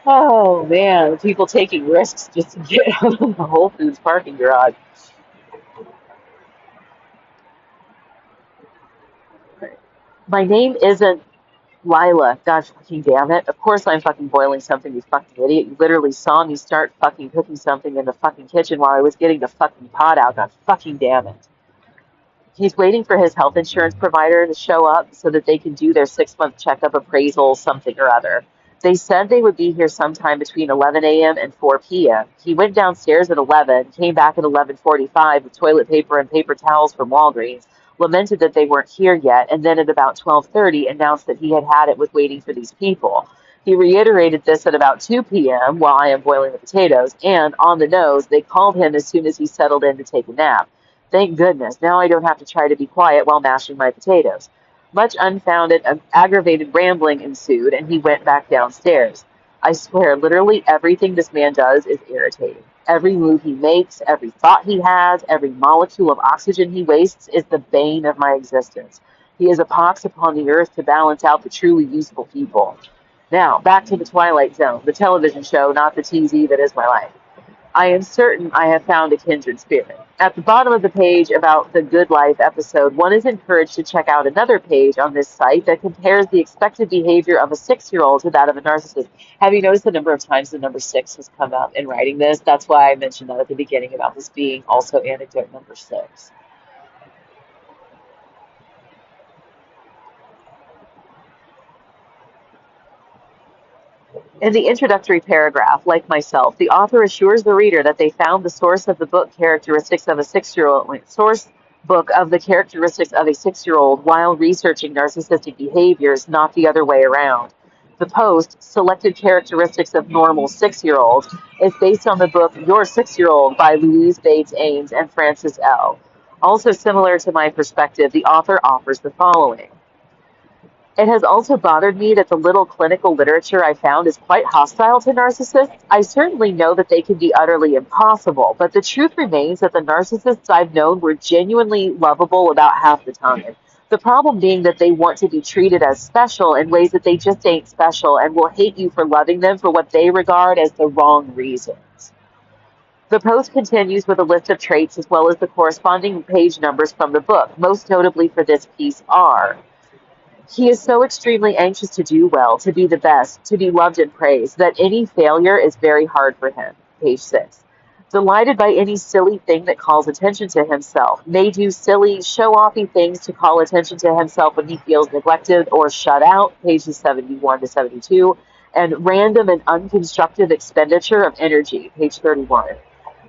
Oh man, people taking risks just to get out of the Whole Foods parking garage. My name isn't Lila. God fucking damn it. Of course I'm fucking boiling something, you fucking idiot. You literally saw me start fucking cooking something in the fucking kitchen while I was getting the fucking pot out. God fucking damn it. He's waiting for his health insurance provider to show up so that they can do their 6-month checkup appraisal, something or other. They said they would be here sometime between 11 a.m. and 4 p.m. He went downstairs at 11, came back at 11:45 with toilet paper and paper towels from Walgreens, lamented that they weren't here yet, and then at about 12:30 announced that he had had it with waiting for these people. He reiterated this at about 2 p.m. while I am boiling the potatoes, and on the nose, they called him as soon as he settled in to take a nap. Thank goodness, now I don't have to try to be quiet while mashing my potatoes. Much unfounded, aggravated rambling ensued, and he went back downstairs. I swear, literally everything this man does is irritating. Every move he makes, every thought he has, every molecule of oxygen he wastes is the bane of my existence. He is a pox upon the earth to balance out the truly useful people. Now, back to the Twilight Zone, the television show, not the TZ that is my life. I am certain I have found a kindred spirit. At the bottom of the page about the Good Life episode, one is encouraged to check out another page on this site that compares the expected behavior of a 6-year-old to that of a narcissist. Have you noticed the number of times the number 6 has come up in writing this? That's why I mentioned that at the beginning about this being also anecdote number 6. In the introductory paragraph, like myself, the author assures the reader that they found the source of the book characteristics of a 6-year-old source book of the characteristics of a 6-year-old while researching narcissistic behaviors, not the other way around. The post, Selected Characteristics of Normal 6-Year-Olds, is based on the book Your 6-Year-Old by Louise Bates Ames and Frances L. Also similar to my perspective, the author offers the following. It has also bothered me that the little clinical literature I found is quite hostile to narcissists. I certainly know that they can be utterly impossible, but the truth remains that the narcissists I've known were genuinely lovable about half the time. The problem being that they want to be treated as special in ways that they just ain't special and will hate you for loving them for what they regard as the wrong reasons. The post continues with a list of traits as well as the corresponding page numbers from the book, most notably for this piece are: he is so extremely anxious to do well, to be the best, to be loved and praised, that any failure is very hard for him. Page 6. Delighted by any silly thing that calls attention to himself, may do silly, show-offy things to call attention to himself when he feels neglected or shut out. Pages 71 to 72. And random and unconstructive expenditure of energy. Page 31.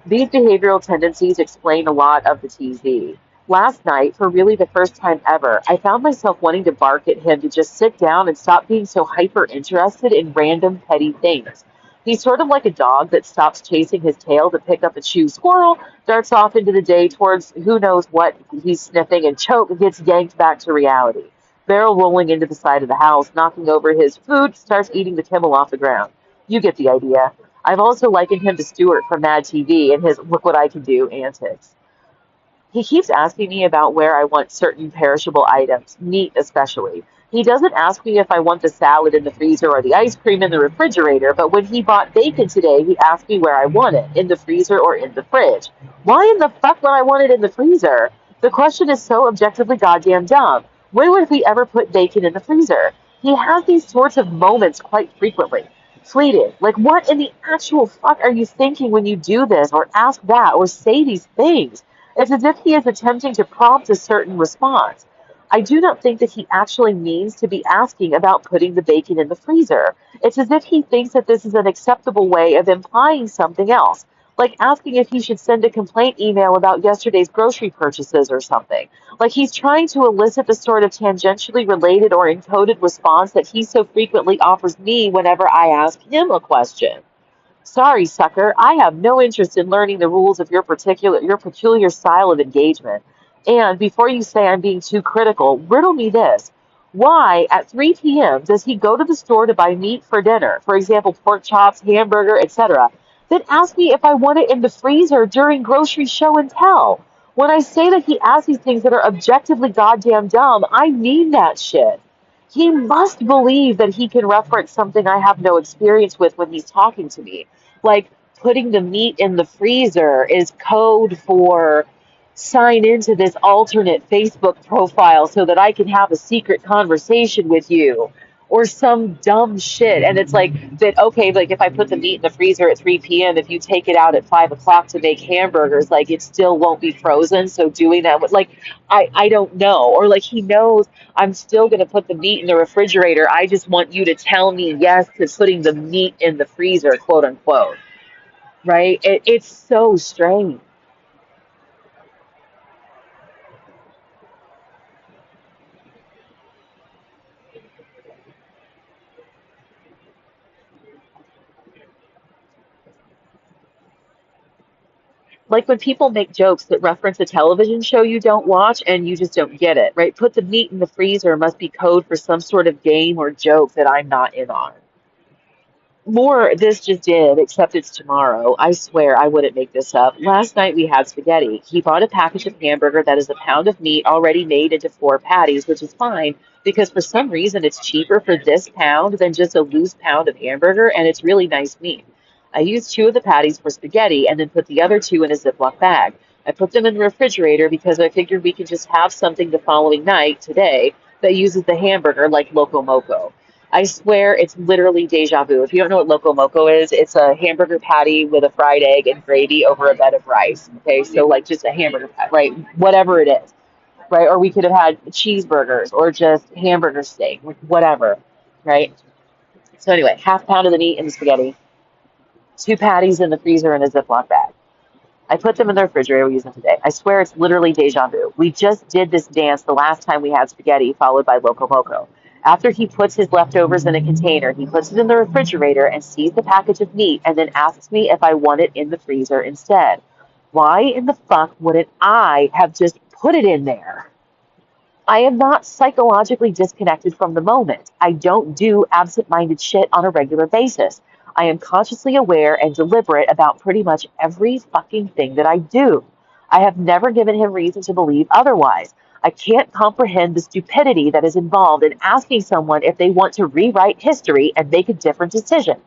These behavioral tendencies explain a lot of the TZ. Last night, for really the first time ever, I found myself wanting to bark at him to just sit down and stop being so hyper-interested in random petty things. He's sort of like a dog that stops chasing his tail to pick up a chew squirrel, darts off into the day towards who knows what he's sniffing, and choke, gets yanked back to reality. Barrel rolling into the side of the house, knocking over his food, starts eating the Kimmel off the ground. You get the idea. I've also likened him to Stuart from Mad TV and his look what I can do antics. He keeps asking me about where I want certain perishable items, meat especially. He doesn't ask me if I want the salad in the freezer or the ice cream in the refrigerator, but when he bought bacon today, he asked me where I want it, in the freezer or in the fridge. Why in the fuck would I want it in the freezer? The question is so objectively goddamn dumb. When would we ever put bacon in the freezer? He has these sorts of moments quite frequently. Fleeting. Like, what in the actual fuck are you thinking when you do this, or ask that, or say these things? It's as if he is attempting to prompt a certain response. I do not think that he actually means to be asking about putting the bacon in the freezer. It's as if he thinks that this is an acceptable way of implying something else, like asking if he should send a complaint email about yesterday's grocery purchases or something. Like he's trying to elicit the sort of tangentially related or encoded response that he so frequently offers me whenever I ask him a question. Sorry, sucker, I have no interest in learning the rules of your peculiar style of engagement. And before you say I'm being too critical, riddle me this. Why, at 3 p.m., does he go to the store to buy meat for dinner, for example, pork chops, hamburger, etc., then ask me if I want it in the freezer during grocery show and tell? When I say that he asks these things that are objectively goddamn dumb, I mean that shit. He must believe that he can reference something I have no experience with when he's talking to me. Like, putting the meat in the freezer is code for sign into this alternate Facebook profile so that I can have a secret conversation with you. Or some dumb shit. And it's like that, okay, like if I put the meat in the freezer at 3 p.m., if you take it out at 5 o'clock to make hamburgers, like it still won't be frozen. So doing that, like, I don't know. Or like he knows I'm still going to put the meat in the refrigerator. I just want you to tell me yes to putting the meat in the freezer, quote unquote. Right? It's so strange. Like when people make jokes that reference a television show you don't watch and you just don't get it, right? Put the meat in the freezer must be code for some sort of game or joke that I'm not in on. More, this just did, except it's tomorrow. I swear I wouldn't make this up. Last night we had spaghetti. He bought a package of hamburger that is a pound of meat already made into four patties, which is fine because for some reason it's cheaper for this pound than just a loose pound of hamburger, and it's really nice meat. I used two of the patties for spaghetti and then put the other two in a Ziploc bag. I put them in the refrigerator because I figured we could just have something the following night, today, that uses the hamburger like Loco Moco. I swear it's literally deja vu. If you don't know what Loco Moco is, it's a hamburger patty with a fried egg and gravy over a bed of rice. Okay, so like just a hamburger patty, right? Whatever it is, right? Or we could have had cheeseburgers or just hamburger steak, whatever, right? So anyway, half pound of the meat in the spaghetti, two patties in the freezer in a Ziploc bag. I put them in the refrigerator. We use them today. I swear it's literally deja vu. We just did this dance the last time we had spaghetti, followed by Loco Moco. After he puts his leftovers in a container, he puts it in the refrigerator and sees the package of meat and then asks me if I want it in the freezer instead. Why in the fuck wouldn't I have just put it in there? I am not psychologically disconnected from the moment. I don't do absent-minded shit on a regular basis. I am consciously aware and deliberate about pretty much every fucking thing that I do. I have never given him reason to believe otherwise. I can't comprehend the stupidity that is involved in asking someone if they want to rewrite history and make a different decision.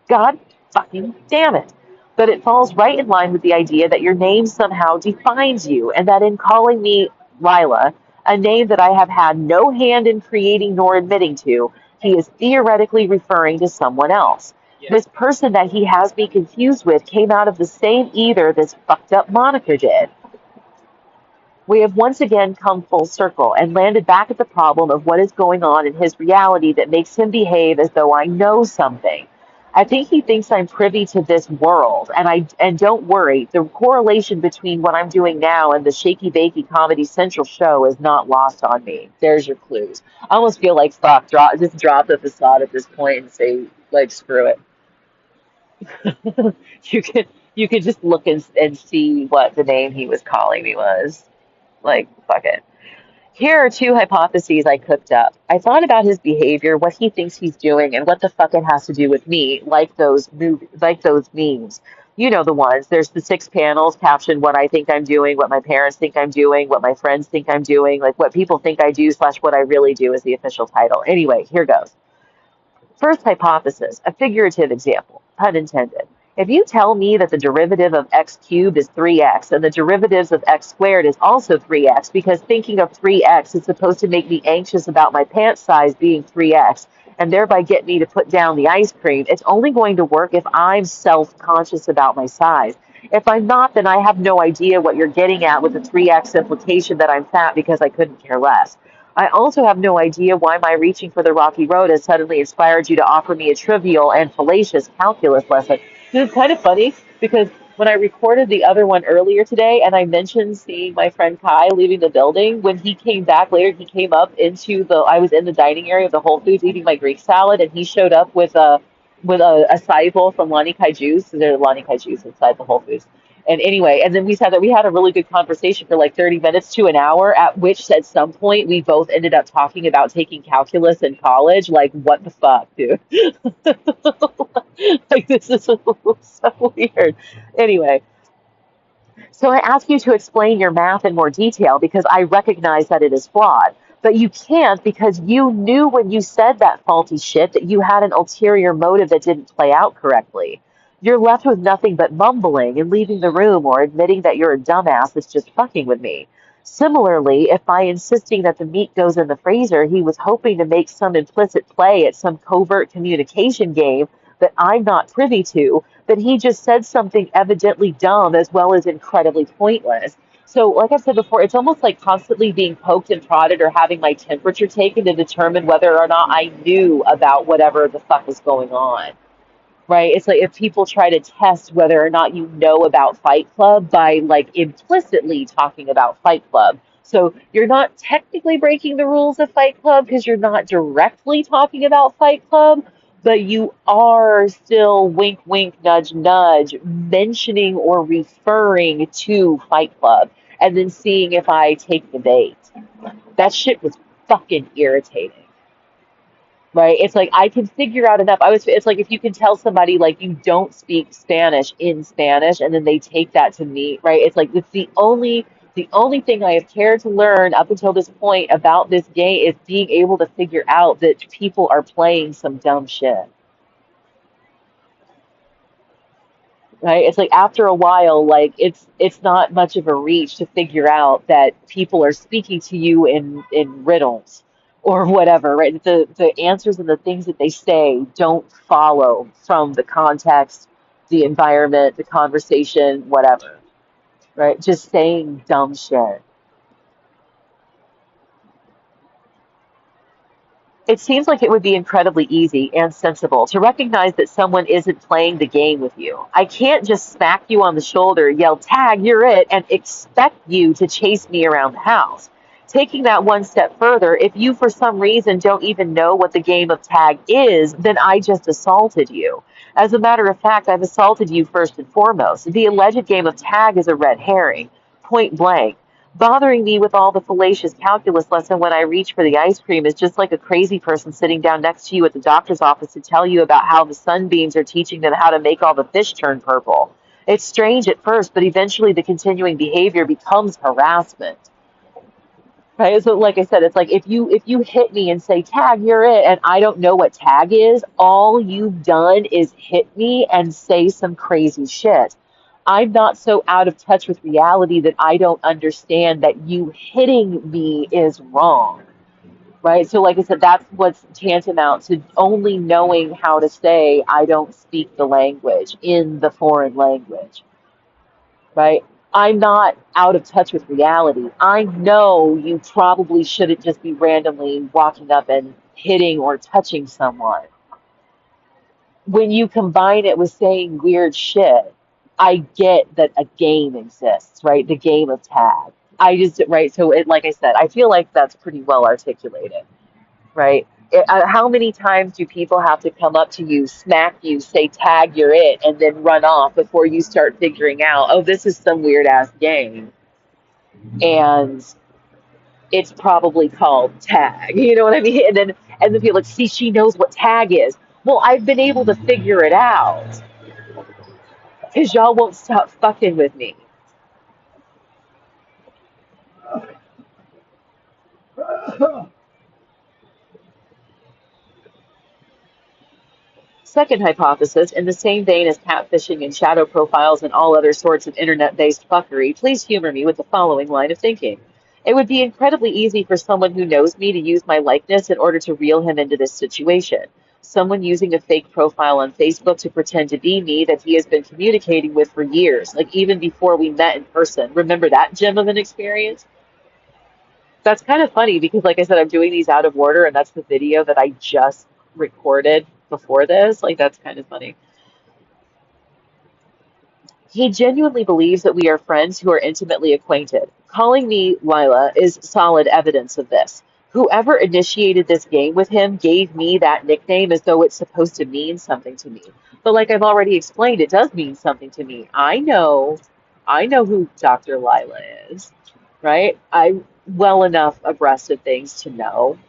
God fucking damn it. But it falls right in line with the idea that your name somehow defines you, and that in calling me Lila, a name that I have had no hand in creating nor admitting to, he is theoretically referring to someone else. This person that he has me confused with came out of the same ether this fucked up moniker did. We have once again come full circle and landed back at the problem of what is going on in his reality that makes him behave as though I know something. I think he thinks I'm privy to this world, and don't worry, the correlation between what I'm doing now and the shaky bakey Comedy Central show is not lost on me. There's your clues. I almost feel like fuck, just drop the facade at this point and say like screw it. you could you could just look and see what the name he was calling me was. Like, fuck it. Here are two hypotheses I cooked up. I thought about his behavior, what he thinks he's doing, and what the fuck it has to do with me, like those memes. You know the ones. There's the six panels captioned what I think I'm doing, what my parents think I'm doing, what my friends think I'm doing, like what people think I do slash what I really do is the official title. Anyway, here goes. First hypothesis, a figurative example, pun intended. If you tell me that the derivative of x cubed is 3x and the derivatives of x squared is also 3x because thinking of 3x is supposed to make me anxious about my pant size being 3x and thereby get me to put down the ice cream, it's only going to work if I'm self-conscious about my size. If I'm not, then I have no idea what you're getting at with the 3x implication that I'm fat because I couldn't care less. I also have no idea why my reaching for the rocky road has suddenly inspired you to offer me a trivial and fallacious calculus lesson. It's kind of funny because when I recorded the other one earlier today and I mentioned seeing my friend Kai leaving the building, when he came back later, he came up I was in the dining area of the Whole Foods eating my Greek salad, and he showed up with a acai bowl from Lani Kai Juice. There's Lani Kai Juice inside the Whole Foods. And anyway, and then we said that we had a really good conversation for like 30 minutes to an hour, at which at some point we both ended up talking about taking calculus in college. Like, what the fuck, dude? Like, this is so weird. Anyway, so I ask you to explain your math in more detail because I recognize that it is flawed. But you can't because you knew when you said that faulty shit that you had an ulterior motive that didn't play out correctly. You're left with nothing but mumbling and leaving the room or admitting that you're a dumbass that's just fucking with me. Similarly, if by insisting that the meat goes in the freezer, he was hoping to make some implicit play at some covert communication game that I'm not privy to, then he just said something evidently dumb as well as incredibly pointless. So, like I said before, it's almost like constantly being poked and prodded or having my temperature taken to determine whether or not I knew about whatever the fuck was going on. Right? It's like if people try to test whether or not you know about Fight Club by like implicitly talking about Fight Club. So you're not technically breaking the rules of Fight Club because you're not directly talking about Fight Club, but you are still wink, wink, nudge, nudge, mentioning or referring to Fight Club and then seeing if I take the bait. That shit was fucking irritating. Right? It's like I can figure out enough. It's like if you can tell somebody like you don't speak Spanish in Spanish and then they take that to me, right? It's like it's the only thing I have cared to learn up until this point about this game is being able to figure out that people are playing some dumb shit. Right? It's like after a while, like it's not much of a reach to figure out that people are speaking to you in riddles or whatever, right? The answers and the things that they say don't follow from the context, the environment, the conversation, whatever, right? Just saying dumb shit. It seems like it would be incredibly easy and sensible to recognize that someone isn't playing the game with you. I can't just smack you on the shoulder, yell, tag, you're it, and expect you to chase me around the house. Taking that one step further, if you for some reason don't even know what the game of tag is, then I just assaulted you. As a matter of fact, I've assaulted you first and foremost. The alleged game of tag is a red herring, point blank. Bothering me with all the fallacious calculus lesson when I reach for the ice cream is just like a crazy person sitting down next to you at the doctor's office to tell you about how the sunbeams are teaching them how to make all the fish turn purple. It's strange at first, but eventually the continuing behavior becomes harassment. Right? So like I said, it's like if you hit me and say tag, you're it, and I don't know what tag is, all you've done is hit me and say some crazy shit. I'm not so out of touch with reality that I don't understand that you hitting me is wrong. Right? So like I said, that's what's tantamount to only knowing how to say I don't speak the language in the foreign language. Right? I'm not out of touch with reality. I know you probably shouldn't just be randomly walking up and hitting or touching someone. When you combine it with saying weird shit, I get that a game exists, right? The game of tag. I just, right? So it, like I said, I feel like that's pretty well articulated, right? How many times do people have to come up to you, smack you, say tag, you're it, and then run off before you start figuring out, oh, this is some weird ass game, and it's probably called tag. You know what I mean? And then people like, see, she knows what tag is. Well, I've been able to figure it out because y'all won't stop fucking with me. Second hypothesis, in the same vein as catfishing and shadow profiles and all other sorts of internet-based fuckery, please humor me with the following line of thinking. It would be incredibly easy for someone who knows me to use my likeness in order to reel him into this situation. Someone using a fake profile on Facebook to pretend to be me that he has been communicating with for years, like even before we met in person. Remember that gem of an experience? That's kind of funny because, like I said, I'm doing these out of order, and that's the video that I just recorded before this. Like, that's kind of funny. He genuinely believes that we are friends who are intimately acquainted. Calling me Lila is solid evidence of this. Whoever initiated this game with him gave me that nickname as though it's supposed to mean something to me. But like I've already explained, it does mean something to me. I know who Dr. Lila is, right? I'm well enough abreast of things to know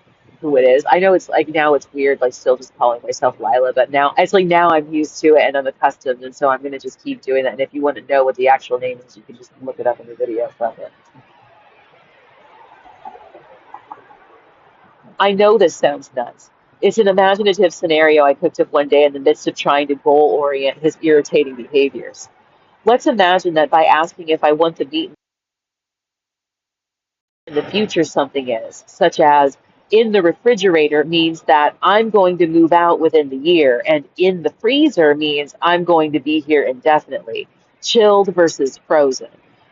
who it is. I know it's like now it's weird, like still just calling myself Lila, but now it's like now I'm used to it and I'm accustomed, and so I'm gonna just keep doing that. And if you want to know what the actual name is, you can just look it up in the video. Fuck it. I know this sounds nuts. It's an imaginative scenario I cooked up one day in the midst of trying to goal orient his irritating behaviors. Let's imagine that by asking if I want the meat in the future something is, such as in the refrigerator means that I'm going to move out within the year, and in the freezer means I'm going to be here indefinitely. Chilled versus frozen.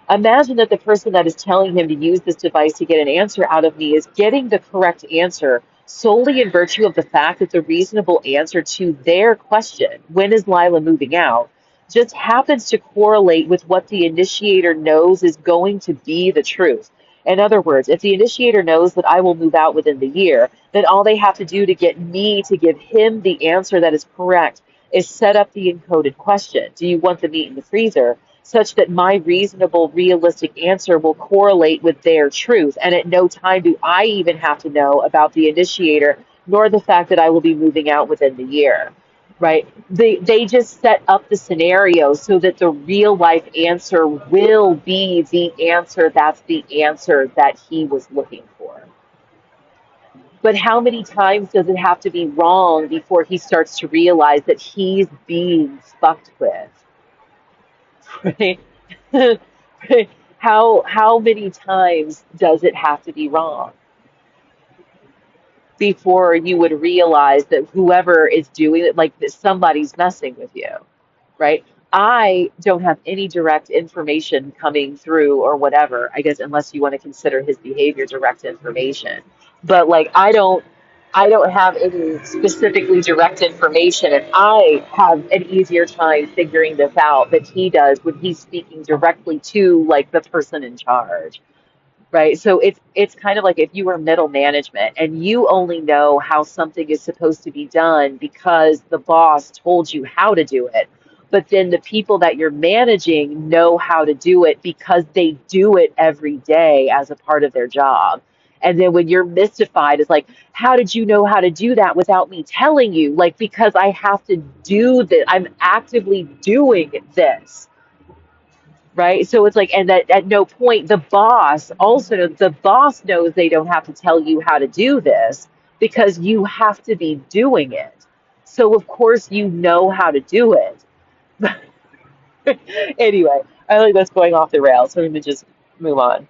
Imagine that the person that is telling him to use this device to get an answer out of me is getting the correct answer solely in virtue of the fact that the reasonable answer to their question, when is Lila moving out, just happens to correlate with what the initiator knows is going to be the truth. In other words, if the initiator knows that I will move out within the year, then all they have to do to get me to give him the answer that is correct is set up the encoded question. Do you want the meat in the freezer? Such that my reasonable, realistic answer will correlate with their truth. And at no time do I even have to know about the initiator, nor the fact that I will be moving out within the year. Right? They just set up the scenario so that the real life answer will be the answer that's the answer that he was looking for. But how many times does it have to be wrong before he starts to realize that he's being fucked with? Right? Right? How many times does it have to be wrong before you would realize that whoever is doing it, like that somebody's messing with you, right? I don't have any direct information coming through or whatever, I guess, unless you want to consider his behavior direct information. But like I don't have any specifically direct information, and I have an easier time figuring this out than he does when he's speaking directly to like the person in charge. Right. So it's kind of like if you were middle management and you only know how something is supposed to be done because the boss told you how to do it. But then the people that you're managing know how to do it because they do it every day as a part of their job. And then when you're mystified, it's like, how did you know how to do that without me telling you? Like, because I have to do this. I'm actively doing this, right? So it's like, and that at no point the boss knows they don't have to tell you how to do this because you have to be doing it. So of course you know how to do it. Anyway, I think that's going off the rails, so we're gonna just move on.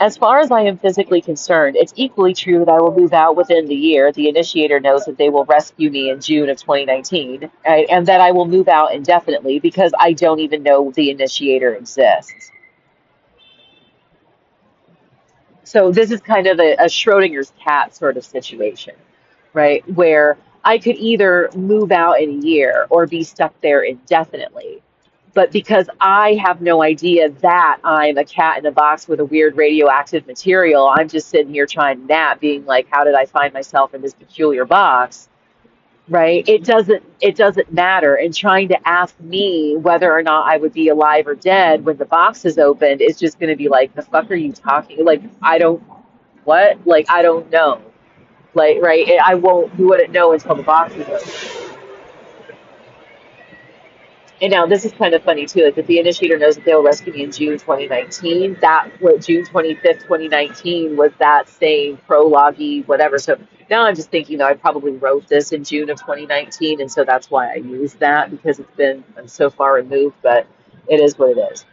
As far as I am physically concerned, it's equally true that I will move out within the year. The initiator knows that they will rescue me in June of 2019, right? And that I will move out indefinitely because I don't even know the initiator exists. So this is kind of a Schrodinger's cat sort of situation, right? Where I could either move out in a year or be stuck there indefinitely. But because I have no idea that I'm a cat in a box with a weird radioactive material, I'm just sitting here trying to nap, being like, how did I find myself in this peculiar box? Right? It doesn't matter. And trying to ask me whether or not I would be alive or dead when the box is opened is just going to be like, the fuck are you talking? Like, I don't, what? Like, I don't know. Like, right? I won't, you wouldn't know until the box is open. And now this is kind of funny too, like if the initiator knows that they'll rescue me in June 2019, that what June 25th, 2019 was that same prologue whatever. So now I'm just thinking that I probably wrote this in June of 2019, and so that's why I used that because it's been I'm so far removed, but it is what it is.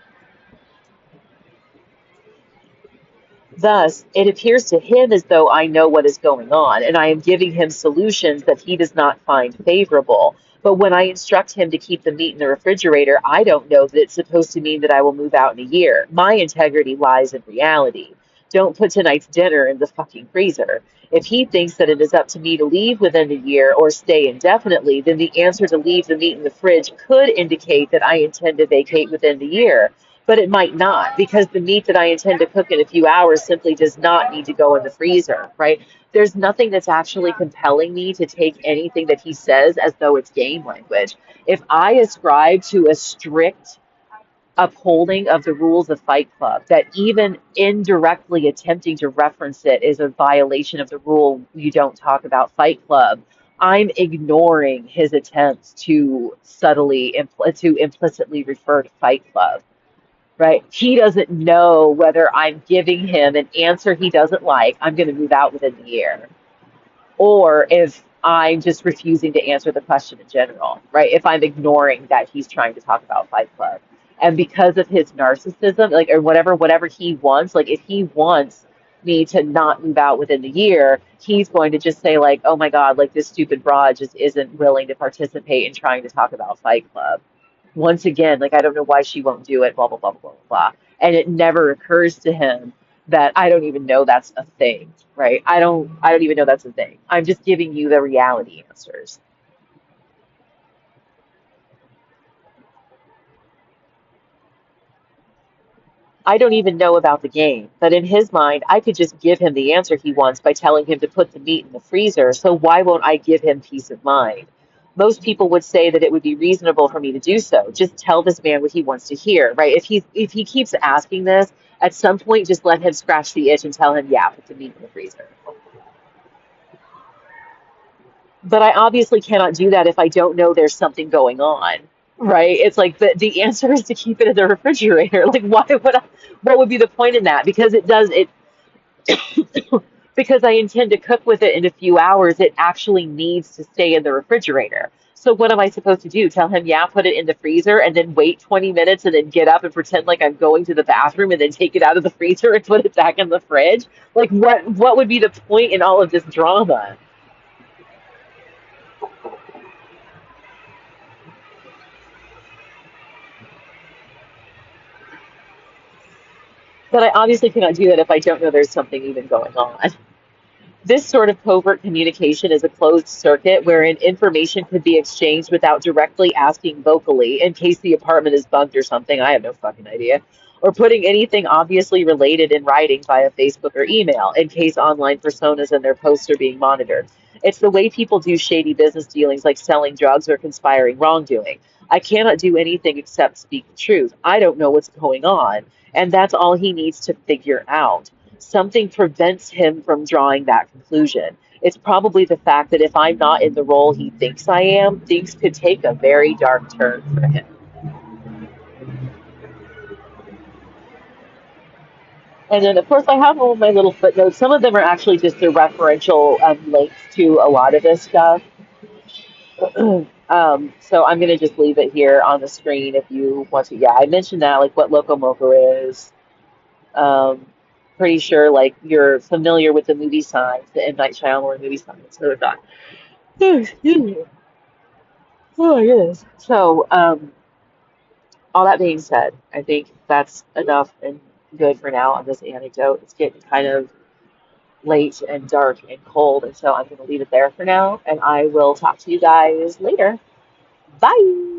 Thus, it appears to him as though I know what is going on, and I am giving him solutions that he does not find favorable. But when I instruct him to keep the meat in the refrigerator, I don't know that it's supposed to mean that I will move out in a year. My integrity lies in reality. Don't put tonight's dinner in the fucking freezer. If he thinks that it is up to me to leave within a year or stay indefinitely, then the answer to leave the meat in the fridge could indicate that I intend to vacate within the year. But it might not, because the meat that I intend to cook in a few hours simply does not need to go in the freezer, right? There's nothing that's actually compelling me to take anything that he says as though it's game language. If I ascribe to a strict upholding of the rules of Fight Club, that even indirectly attempting to reference it is a violation of the rule you don't talk about Fight Club, I'm ignoring his attempts to to implicitly refer to Fight Club, right? He doesn't know whether I'm giving him an answer he doesn't like, I'm going to move out within the year, or if I'm just refusing to answer the question in general, right? If I'm ignoring that he's trying to talk about Fight Club. And because of his narcissism, like, or whatever he wants, like, if he wants me to not move out within the year, he's going to just say, like, oh my God, like, this stupid broad just isn't willing to participate in trying to talk about Fight Club once again, like I don't know why she won't do it, blah blah blah blah blah blah. And it never occurs to him that I don't even know that's a thing, right? I don't even know that's a thing. I'm just giving you the reality answers. I don't even know about the game, but in his mind, I could just give him the answer he wants by telling him to put the meat in the freezer, so why won't I give him peace of mind? Most people would say that it would be reasonable for me to do so. Just tell this man what he wants to hear, right? If he keeps asking this, at some point just let him scratch the itch and tell him, yeah, put the meat in the freezer. But I obviously cannot do that if I don't know there's something going on, right? It's like the answer is to keep it in the refrigerator. Like, why would I, what would be the point in that? Because it does it because I intend to cook with it in a few hours, it actually needs to stay in the refrigerator. So what am I supposed to do? Tell him, yeah, put it in the freezer and then wait 20 minutes and then get up and pretend like I'm going to the bathroom and then take it out of the freezer and put it back in the fridge? Like what would be the point in all of this drama? But I obviously cannot do that if I don't know there's something even going on. This sort of covert communication is a closed circuit wherein information could be exchanged without directly asking vocally in case the apartment is bugged or something. I have no fucking idea. Or putting anything obviously related in writing via Facebook or email in case online personas and their posts are being monitored. It's the way people do shady business dealings like selling drugs or conspiring wrongdoing. I cannot do anything except speak the truth. I don't know what's going on. And that's all he needs to figure out. Something prevents him from drawing that conclusion. It's probably the fact that if I'm not in the role he thinks I am, things could take a very dark turn for him. And then, of course, I have all of my little footnotes. Some of them are actually just the referential links to a lot of this stuff. So I'm going to just leave it here on the screen if you want to. Yeah, I mentioned that, like what Loco Moco is. Um, Pretty sure, like, you're familiar with the movie Signs, the M. Night Shyamalan movie Signs. So that. Excuse me. Oh, it is. So, all that being said, I think that's enough and good for now on this anecdote. It's getting kind of late and dark and cold, and so I'm going to leave it there for now, and I will talk to you guys later. Bye!